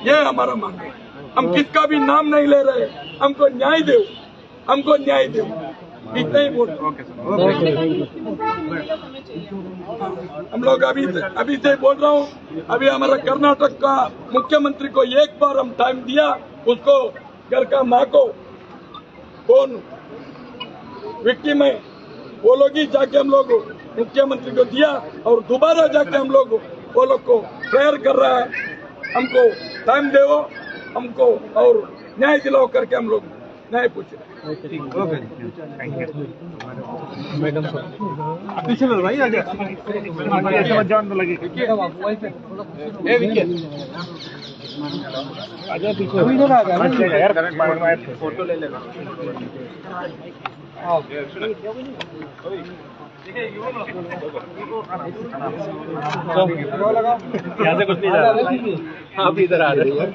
ये हमारा मांग है। हम किसका भी नाम नहीं ले रहे, हमको न्याय दो, हमको न्याय दो, इतना ही बोल। हम लोग अभी से बोल रहा हूँ, अभी हमारा कर्नाटक का मुख्यमंत्री को एक बार हम टाइम दिया, उसको घर का माँ को कौन विक्टिम है वो लोग ही जाके हम लोग मुख्यमंत्री को दिया, और दोबारा जाके हम लोग वो लोग को प्रेयर कर रहा है, हमको टाइम दो, हमको और न्याय दिलाओ करके हम लोग न्याय पूछे। मैडम पीछे लो भाई, आगे समझ जान तो लगे आजा पीछे इधर आ गया यार, फोटो ले लेगा। यहाँ से कुछ नहीं जा रहा, आप इधर आ रहे हैं।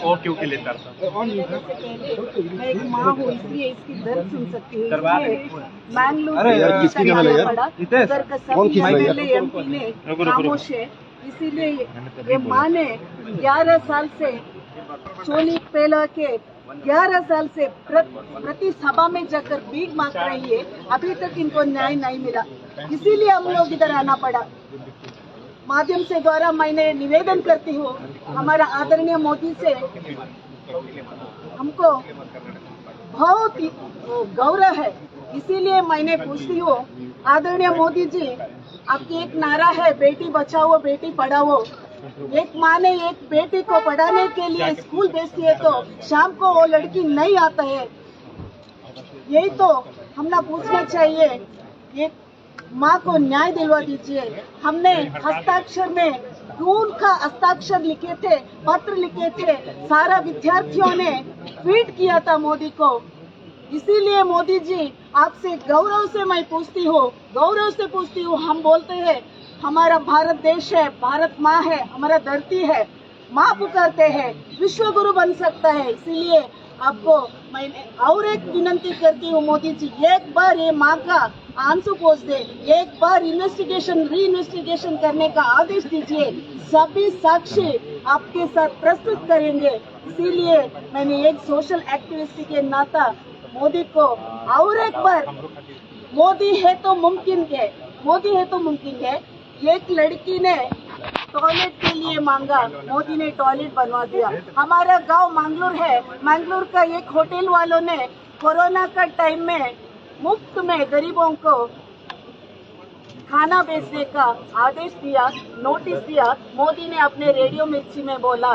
और क्यों के लेता मैं एक माँ हूँ, इसलिए इसकी दर्द सुन सकती हूँ। मैंगलोर MP ने खामोश है, इसीलिए ये माँ ने 11 साल से चोली पहला के 11 साल से प्रति सभा में जाकर भीख मांग रही है, अभी तक इनको न्याय नहीं मिला, इसीलिए हम लोग इधर आना पड़ा। माध्यम से द्वारा मैंने निवेदन करती हूँ, हमारा आदरणीय मोदी से हमको बहुत गौरव है, इसीलिए मैंने पूछती हूँ, आदरणीय मोदी जी, आपकी एक नारा है बेटी बचाओ बेटी पढ़ाओ। एक माँ ने एक बेटी को पढ़ाने के लिए स्कूल भेजती है तो शाम को वो लड़की नहीं आता है, यही तो हमने पूछना चाहिए। एक माँ को न्याय दिलवा दीजिए। हमने हस्ताक्षर में खून का हस्ताक्षर लिखे थे, पत्र लिखे थे, सारा विद्यार्थियों ने ट्वीट किया था मोदी को, इसीलिए मोदी जी आपसे गौरव से मैं पूछती हूँ, गौरव से पूछती हूँ। हम बोलते हैं हमारा भारत देश है, भारत माँ है, हमारा धरती है, माँ पुकारते हैं, विश्व गुरु बन सकता है, इसीलिए आपको मैंने और एक विनंती करती हूँ मोदी जी, एक बार ये माँ का आंसू पोंछ दे, एक बार री इन्वेस्टिगेशन करने का आदेश दीजिए, सभी साक्षी आपके साथ प्रस्तुत करेंगे। इसीलिए मैंने एक सोशल एक्टिविस्ट के नाता मोदी को और एक बार, मोदी है तो मुमकिन है, मोदी है तो मुमकिन है। एक लड़की ने टॉयलेट के लिए मांगा, मोदी ने टॉयलेट बनवा दिया। हमारा गांव मैंगलोर है, मैंगलोर का एक होटल वालों ने कोरोना का टाइम में मुफ्त में गरीबों को खाना बेचने का आदेश दिया, नोटिस दिया। मोदी ने अपने रेडियो मिर्ची में बोला,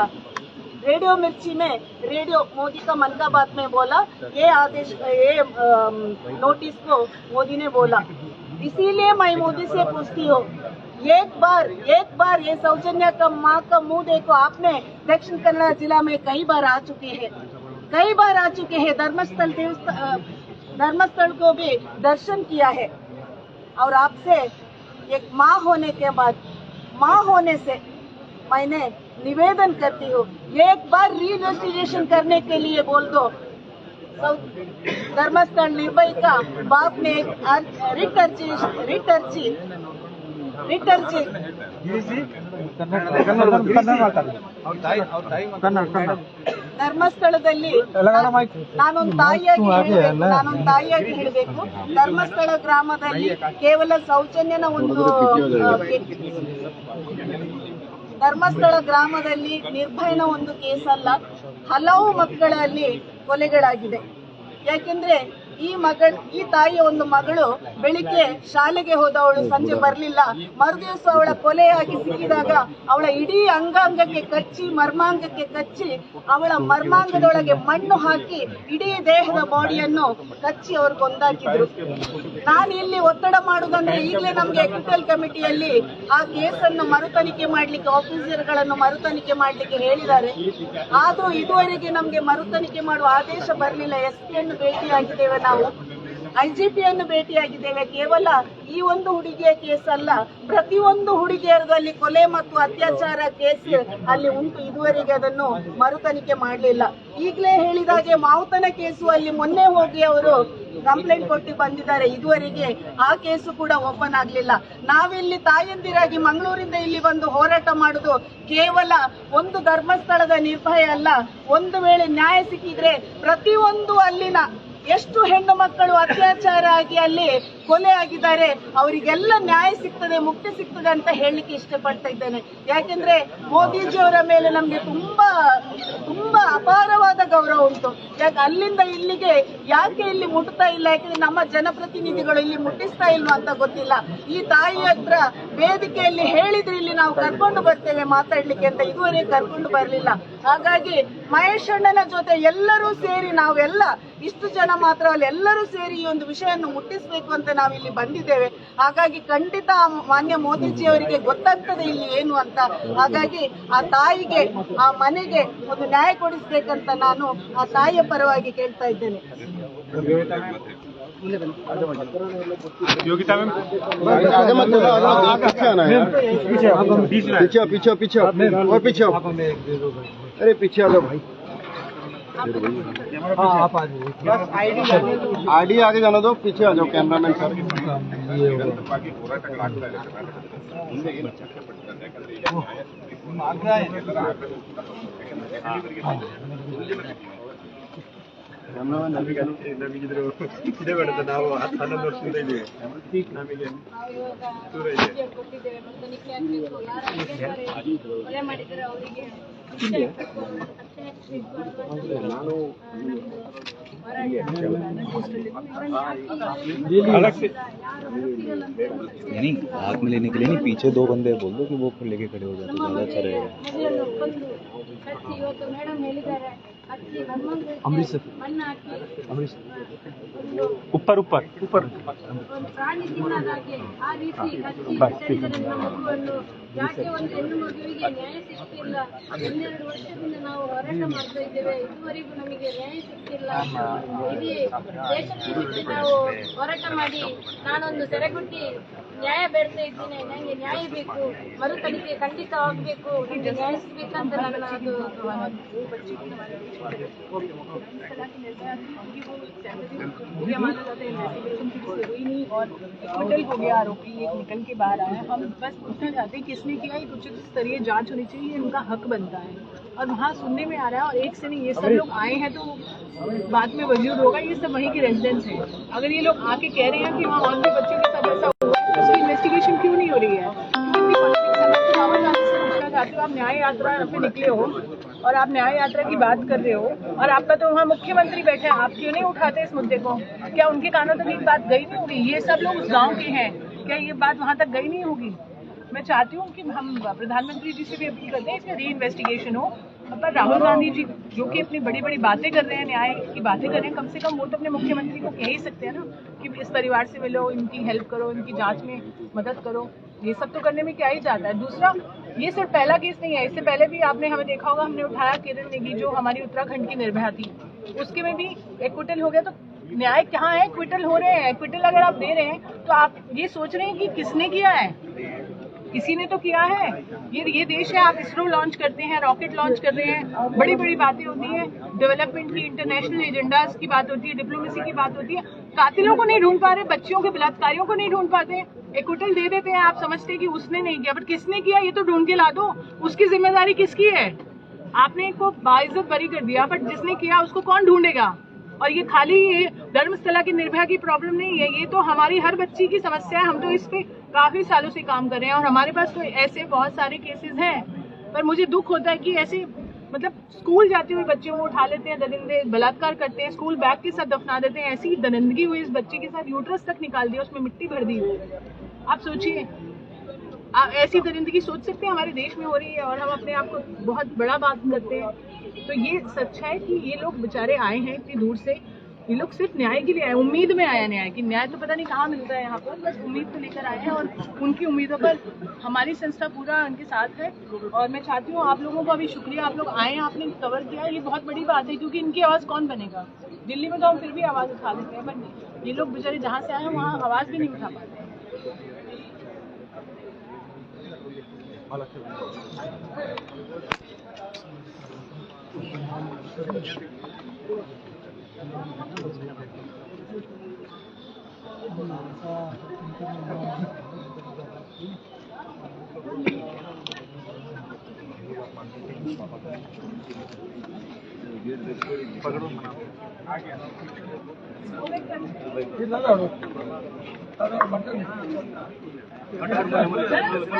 रेडियो मिर्ची में, रेडियो मोदी का मन का बात में बोला, ये आदेश, ये नोटिस को मोदी ने बोला। इसीलिए मैं मोदी से पूछती हूँ, एक बार ये सौजन्या का माँ का मुंह देखो। आपने दक्षिण कन्नड़ जिला में कई बार आ चुके हैं, धर्मस्थल को भी दर्शन किया है, और आपसे एक माँ होने के बाद, माँ होने से मैंने निवेदन करती हूँ, एक बार री इन्वेस्टिगेशन करने के लिए बोल दो। धर्मस्थल निर्भय का बाप ने रिट अर्जी ಧರ್ಮಸ್ಥಳದಲ್ಲಿ ನಾನೊಂದು ತಾಯಿಯಾಗಿ ಹೇಳಬೇಕು, ಧರ್ಮಸ್ಥಳ ಗ್ರಾಮದಲ್ಲಿ ಕೇವಲ ಸೌಜನ್ಯನ ಒಂದು ಧರ್ಮಸ್ಥಳ ಗ್ರಾಮದಲ್ಲಿ ನಿರ್ಭಯನ ಒಂದು ಕೇಸ್ ಅಲ್ಲ, ಹಲವು ಮಕ್ಕಳಲ್ಲಿ ಕೊಲೆಗಳಾಗಿದೆ. ಯಾಕೆಂದ್ರೆ ಈ ತಾಯಿಯ ಒಂದು ಮಗಳು ಬೆಳಿಗ್ಗೆ ಶಾಲೆಗೆ ಹೋದವಳು ಸಂಜೆ ಬರಲಿಲ್ಲ, ಮರುದಿವಸ ಅವಳ ಕೊಲೆಯಾಗಿ ಸಿಕ್ಕಿದಾಗ ಅವಳ ಇಡೀ ಅಂಗಾಂಗಕ್ಕೆ ಕಚ್ಚಿ, ಮರ್ಮಾಂಗಕ್ಕೆ ಕಚ್ಚಿ, ಅವಳ ಮರ್ಮಾಂಗದೊಳಗೆ ಮಣ್ಣು ಹಾಕಿ ಇಡೀ ದೇಹದ ಬಾಡಿಯನ್ನು ಕಚ್ಚಿ ಅವರು ಕೊಂದಾಕಿದ್ರು. ನಾನು ಇಲ್ಲಿ ಒತ್ತಡ ಮಾಡುವುದಂದ್ರೆ, ಈಗಲೇ ನಮ್ಗೆ ಎಕ್ವಿಟಲ್ ಕಮಿಟಿಯಲ್ಲಿ ಆ ಕೇಸನ್ನು ಮರುತನಿಖೆ ಮಾಡ್ಲಿಕ್ಕೆ, ಆಫೀಸರ್ಗಳನ್ನು ಮರುತನಿಖೆ ಮಾಡ್ಲಿಕ್ಕೆ ಹೇಳಿದ್ದಾರೆ. ಆದ್ರೂ ಇದುವರೆಗೆ ನಮ್ಗೆ ಮರುತನಿಖೆ ಮಾಡುವ ಆದೇಶ ಬರಲಿಲ್ಲ. SP ಯನ್ನು ಭೇಟಿಯಾಗಿದ್ದೇವೆ ನಾವು. IGPಯನ್ನು ಭೇಟಿಯಾಗಿದ್ದೇವೆ. ಕೇವಲ ಈ ಒಂದು ಹುಡುಗಿಯ ಕೇಸ್ ಅಲ್ಲ, ಪ್ರತಿಯೊಂದು ಹುಡುಗಿಯರಲ್ಲಿ ಕೊಲೆ ಮತ್ತು ಅತ್ಯಾಚಾರ ಕೇಸ್ ಅಲ್ಲಿ ಉಂಟು. ಇದುವರೆಗೆ ಅದನ್ನು ಮರು ತನಿಖೆ ಮಾಡಲಿಲ್ಲ. ಈಗಲೇ ಹೇಳಿದಾಗೆ ಮಾವುತನ ಕೇಸು ಅಲ್ಲಿ ಮೊನ್ನೆ ಹೋಗಿ ಅವರು ಕಂಪ್ಲೇಂಟ್ ಕೊಟ್ಟು ಬಂದಿದ್ದಾರೆ. ಇದುವರೆಗೆ ಆ ಕೇಸು ಕೂಡ ಓಪನ್ ಆಗಲಿಲ್ಲ. ನಾವಿಲ್ಲಿ ತಾಯಂದಿರಾಗಿ ಮಂಗಳೂರಿಂದ ಇಲ್ಲಿ ಬಂದು ಹೋರಾಟ ಮಾಡುದು ಕೇವಲ ಒಂದು ಧರ್ಮಸ್ಥಳದ ನಿರ್ಭಯ ಅಲ್ಲ. ಒಂದು ವೇಳೆ ನ್ಯಾಯ ಸಿಕ್ಕಿದ್ರೆ ಪ್ರತಿಯೊಂದು ಅಲ್ಲಿನ ಎಷ್ಟು ಹೆಣ್ಣು ಮಕ್ಕಳು ಅತ್ಯಾಚಾರ ಆಗಿ ಅಲ್ಲಿ ಕೊಲೆ ಆಗಿದ್ದಾರೆ ಅವರಿಗೆಲ್ಲ ನ್ಯಾಯ ಸಿಗ್ತದೆ, ಮುಕ್ತಿ ಸಿಗ್ತದೆ ಅಂತ ಹೇಳಲಿಕ್ಕೆ ಇಷ್ಟಪಡ್ತಾ ಇದ್ದೇನೆ. ಯಾಕೆಂದ್ರೆ ಮೋದಿಜಿಯವರ ಮೇಲೆ ನಮ್ಗೆ ತುಂಬಾ ತುಂಬಾ ಅಪಾರವಾದ ಗೌರವ ಉಂಟು. ಯಾಕೆ ಅಲ್ಲಿಂದ ಇಲ್ಲಿಗೆ ಯಾಕೆ ಇಲ್ಲಿ ಮುಟ್ತಾ ಇಲ್ಲ, ಯಾಕಂದ್ರೆ ನಮ್ಮ ಜನಪ್ರತಿನಿಧಿಗಳು ಇಲ್ಲಿ ಮುಟ್ಟಿಸ್ತಾ ಇಲ್ವಾ ಅಂತ ಗೊತ್ತಿಲ್ಲ. ಈ ತಾಯಿ ಹತ್ರ ವೇದಿಕೆಯಲ್ಲಿ ಹೇಳಿದ್ರೆ ಇಲ್ಲಿ ನಾವು ಕರ್ಕೊಂಡು ಬರ್ತೇವೆ ಮಾತಾಡ್ಲಿಕ್ಕೆ ಅಂತ, ಇದುವರೆಗೆ ಕರ್ಕೊಂಡು ಬರಲಿಲ್ಲ. ಹಾಗಾಗಿ ಮಹೇಶ್ ಅಣ್ಣನ ಜೊತೆ ಎಲ್ಲರೂ ಸೇರಿ, ನಾವೆಲ್ಲ ಇಷ್ಟು ಜನ ಮಾತ್ರ ಅಲ್ಲ, ಎಲ್ಲರೂ ಸೇರಿ ಈ ಒಂದು ವಿಷಯವನ್ನು ಮುಟ್ಟಿಸಬೇಕು ಅಂತ ನಾವು ಇಲ್ಲಿ ಬಂದಿದ್ದೇವೆ. ಹಾಗಾಗಿ ಖಂಡಿತ ಮಾನ್ಯ ಮೋದಿಜಿಯವರಿಗೆ ಗೊತ್ತಾಗ್ತದೆ ಇಲ್ಲಿ ಏನು ಅಂತ. ಹಾಗಾಗಿ ಆ ತಾಯಿಗೆ, ಆ ಮನೆಗೆ ಒಂದು ನ್ಯಾಯ ಕೊಡಿಸ್ಬೇಕಂತ ನಾನು ಆ ತಾಯಿಯ ಪರವಾಗಿ ಕೇಳ್ತಾ ಇದ್ದೇನೆ. अरे पीछे आ जाओ भाई, आईडी आगे जाना दो, पीछे आ जाओ कैमरामैन सर। ನಮಗಿದ್ರು ಇದೇ ಬೇಡ, ನಾವು 11 ವರ್ಷದಿಂದ ಇದ್ದೀವಿ. ನಮಗೆ नहीं हाथ में लेने के लिए नहीं, पीछे 2 बंदे बोल दो कि वो लेके खड़े हो जाए तो ज़्यादा अच्छा रहेगा. अमृतसर ऊपर ऊपर ऊपर ಪ್ರಾಣಿ ತಿನ್ನೋದಾಗೆ ಆ ರೀತಿ ಯಾಕೆ ಒಂದು ಹೆಣ್ಣು ಮಗುವಿಗೆ ನ್ಯಾಯ ಸಿಗ್ತಿಲ್ಲ. 12 ವರ್ಷದಿಂದ ನಾವು ಹೋರಾಟ ಮಾಡ್ತಾ ಇದ್ದೇವೆ, ಇದುವರೆಗೂ ನಮಗೆ ನ್ಯಾಯ ಸಿಗ್ತಿಲ್ಲ. ಇಡೀ ದೇಶಕ್ಕೆ ನಾವು ಹೋರಾಟ ಮಾಡಿ ನಾನೊಂದು ಸೆರೆಗುಟ್ಟಿ ನ್ಯಾಯ ಬೇಡ್ತಾ ಇದ್ದೀನಿ. ನನಗೆ ನ್ಯಾಯ ಬೇಕು, ಮರು ತನಿಖೆ ಖಂಡಿತ ಆಗಬೇಕು, ನನಗೆ ನ್ಯಾಯ ಸಿಗ್ಬೇಕಂತ ನನ್ನ ಅದು और एक्विटल हो गया, आरोपी एक निकल के बाहर आया. हम बस पूछना चाहते हैं किसने किया, एक उच्च स्तरीय जांच होनी चाहिए, ये उनका हक बनता है. और वहाँ सुनने में आ रहा है, और एक से नहीं ये सब लोग आए हैं तो बाद में वजूद होगा, ये सब वहीं के रेजिडेंट्स हैं. अगर ये लोग आके कह रहे हैं कि वहाँ और भी बच्चों के साथ ऐसा हुआ है तो उसकी इन्वेस्टिगेशन क्यों नहीं हो रही है? आप न्याय यात्रा पे निकले हो और आप न्याय यात्रा की बात कर रहे हो, और आपका तो वहाँ मुख्यमंत्री बैठे हैं, आप क्यों नहीं उठाते इस मुद्दे को? क्या उनके कानों तक ये बात गई नहीं होगी? ये सब लोग उस गांव के हैं, क्या ये बात वहाँ तक गई नहीं होगी? मैं चाहती हूँ कि हम प्रधानमंत्री जी से भी अपील करते हैं इसमें री इन्वेस्टिगेशन हो. पर राहुल गांधी जी जो कि अपनी बड़ी बड़ी बातें कर रहे हैं, न्याय की बातें कर रहे हैं, कम से कम वो तो अपने मुख्यमंत्री को कह ही सकते हैं ना कि इस परिवार से मिलो, इनकी हेल्प करो, इनकी जांच में मदद करो. ये सब तो करने में क्या ही जाता है. दूसरा, ये सिर्फ पहला केस नहीं है, इससे पहले भी आपने हमें देखा होगा, हमने उठाया किरण नेगी जो हमारी उत्तराखंड की निर्भया थी, उसके में भी एक्विटल हो गया. तो न्याय कहाँ है? एक्विटल हो रहे हैं. एक्विटल अगर आप दे रहे हैं तो आप ये सोच रहे हैं कि किसने किया है? किसी ने तो किया है. ये देश है, आप इसरो लॉन्च करते हैं, रॉकेट लॉन्च कर रहे हैं, बड़ी बड़ी बातें होती हैं, डेवलपमेंट की, इंटरनेशनल एजेंडाज की बात होती है, डिप्लोमेसी की बात होती है. कातिलों को नहीं ढूंढ पा रहे, बच्चियों के बलात्कारियों को नहीं ढूंढ पाते, एक्विटल दे देते हैं. आप समझते हैं कि उसने नहीं किया, बट किसने किया ये तो ढूंढ के ला दो. उसकी जिम्मेदारी किसकी है? आपने को बाइज्जत बरी कर दिया, बट जिसने किया उसको कौन ढूंढेगा? और ये खाली ये धर्मस्थला की निर्भया की प्रॉब्लम नहीं है, ये तो हमारी हर बच्ची की समस्या है. हम तो इस पे काफी सालों से काम कर रहे हैं और हमारे पास तो ऐसे बहुत सारे केसेस हैं. पर मुझे दुख होता है कि ऐसे मतलब स्कूल जाते हुए बच्चों को उठा लेते हैं, दरिंदे बलात्कार करते हैं, स्कूल बैग के साथ दफना देते हैं. ऐसी दरिंदगी हुई इस बच्चे के साथ, यूट्रस तक निकाल दिया, उसमें मिट्टी भर दी. आप सोचिए, आप ऐसी दरिंदगी सोच सकते हैं हमारे देश में हो रही है और हम अपने आप को बहुत बड़ा बात करते हैं. तो ये सच है कि ये लोग बेचारे आए हैं इतनी दूर से, ये लोग सिर्फ न्याय के लिए आए, उम्मीद में आया न्याय की. न्याय तो पता नहीं कहाँ मिलता है यहाँ पर, बस उम्मीद तो लेकर आए हैं और उनकी उम्मीदों पर हमारी संस्था पूरा उनके साथ है. और मैं चाहती हूँ आप लोगों का भी शुक्रिया, आप लोग आए, आपने कवर किया, ये बहुत बड़ी बात है, क्योंकि इनकी आवाज़ कौन बनेगा? दिल्ली में तो हम फिर भी आवाज़ उठा लेते हैं, पर ये लोग बेचारे जहाँ से आए हैं वहाँ आवाज भी नहीं उठा पाते।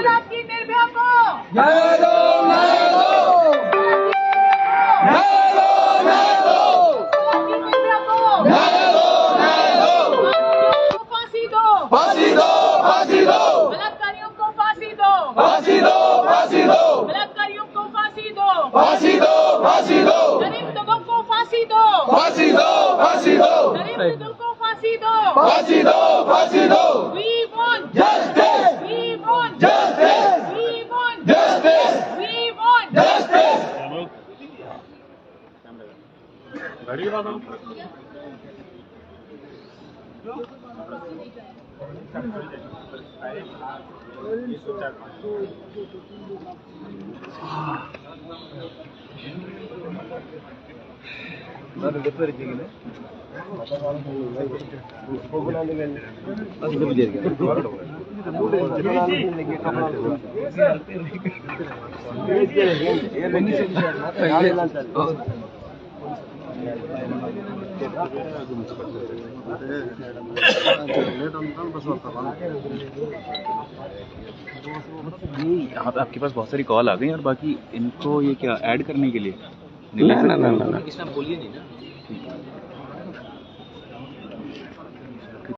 आपकी निर्भया को न्याय दो, न्याय दो, न्याय दो, न्याय दो, निर्भया को न्याय दो, न्याय दो, फांसी दो, फांसी दो, फांसी दो, बलात्कारियों को फांसी दो, फांसी दो, फांसी दो, बलात्कारियों को फांसी दो, फांसी दो, फांसी दो, गरीब लोगों को फांसी दो, फांसी दो, फांसी दो, गरीब लोगों को फांसी दो, फांसी दो, फांसी दो। We want justice. We want justice. We want justice. We want justice. यहाँ पे आपके पास बहुत सारी कॉल आ गई और बाकी इनको ये क्या ऐड करने के लिए ना। बोलिए नहीं ना।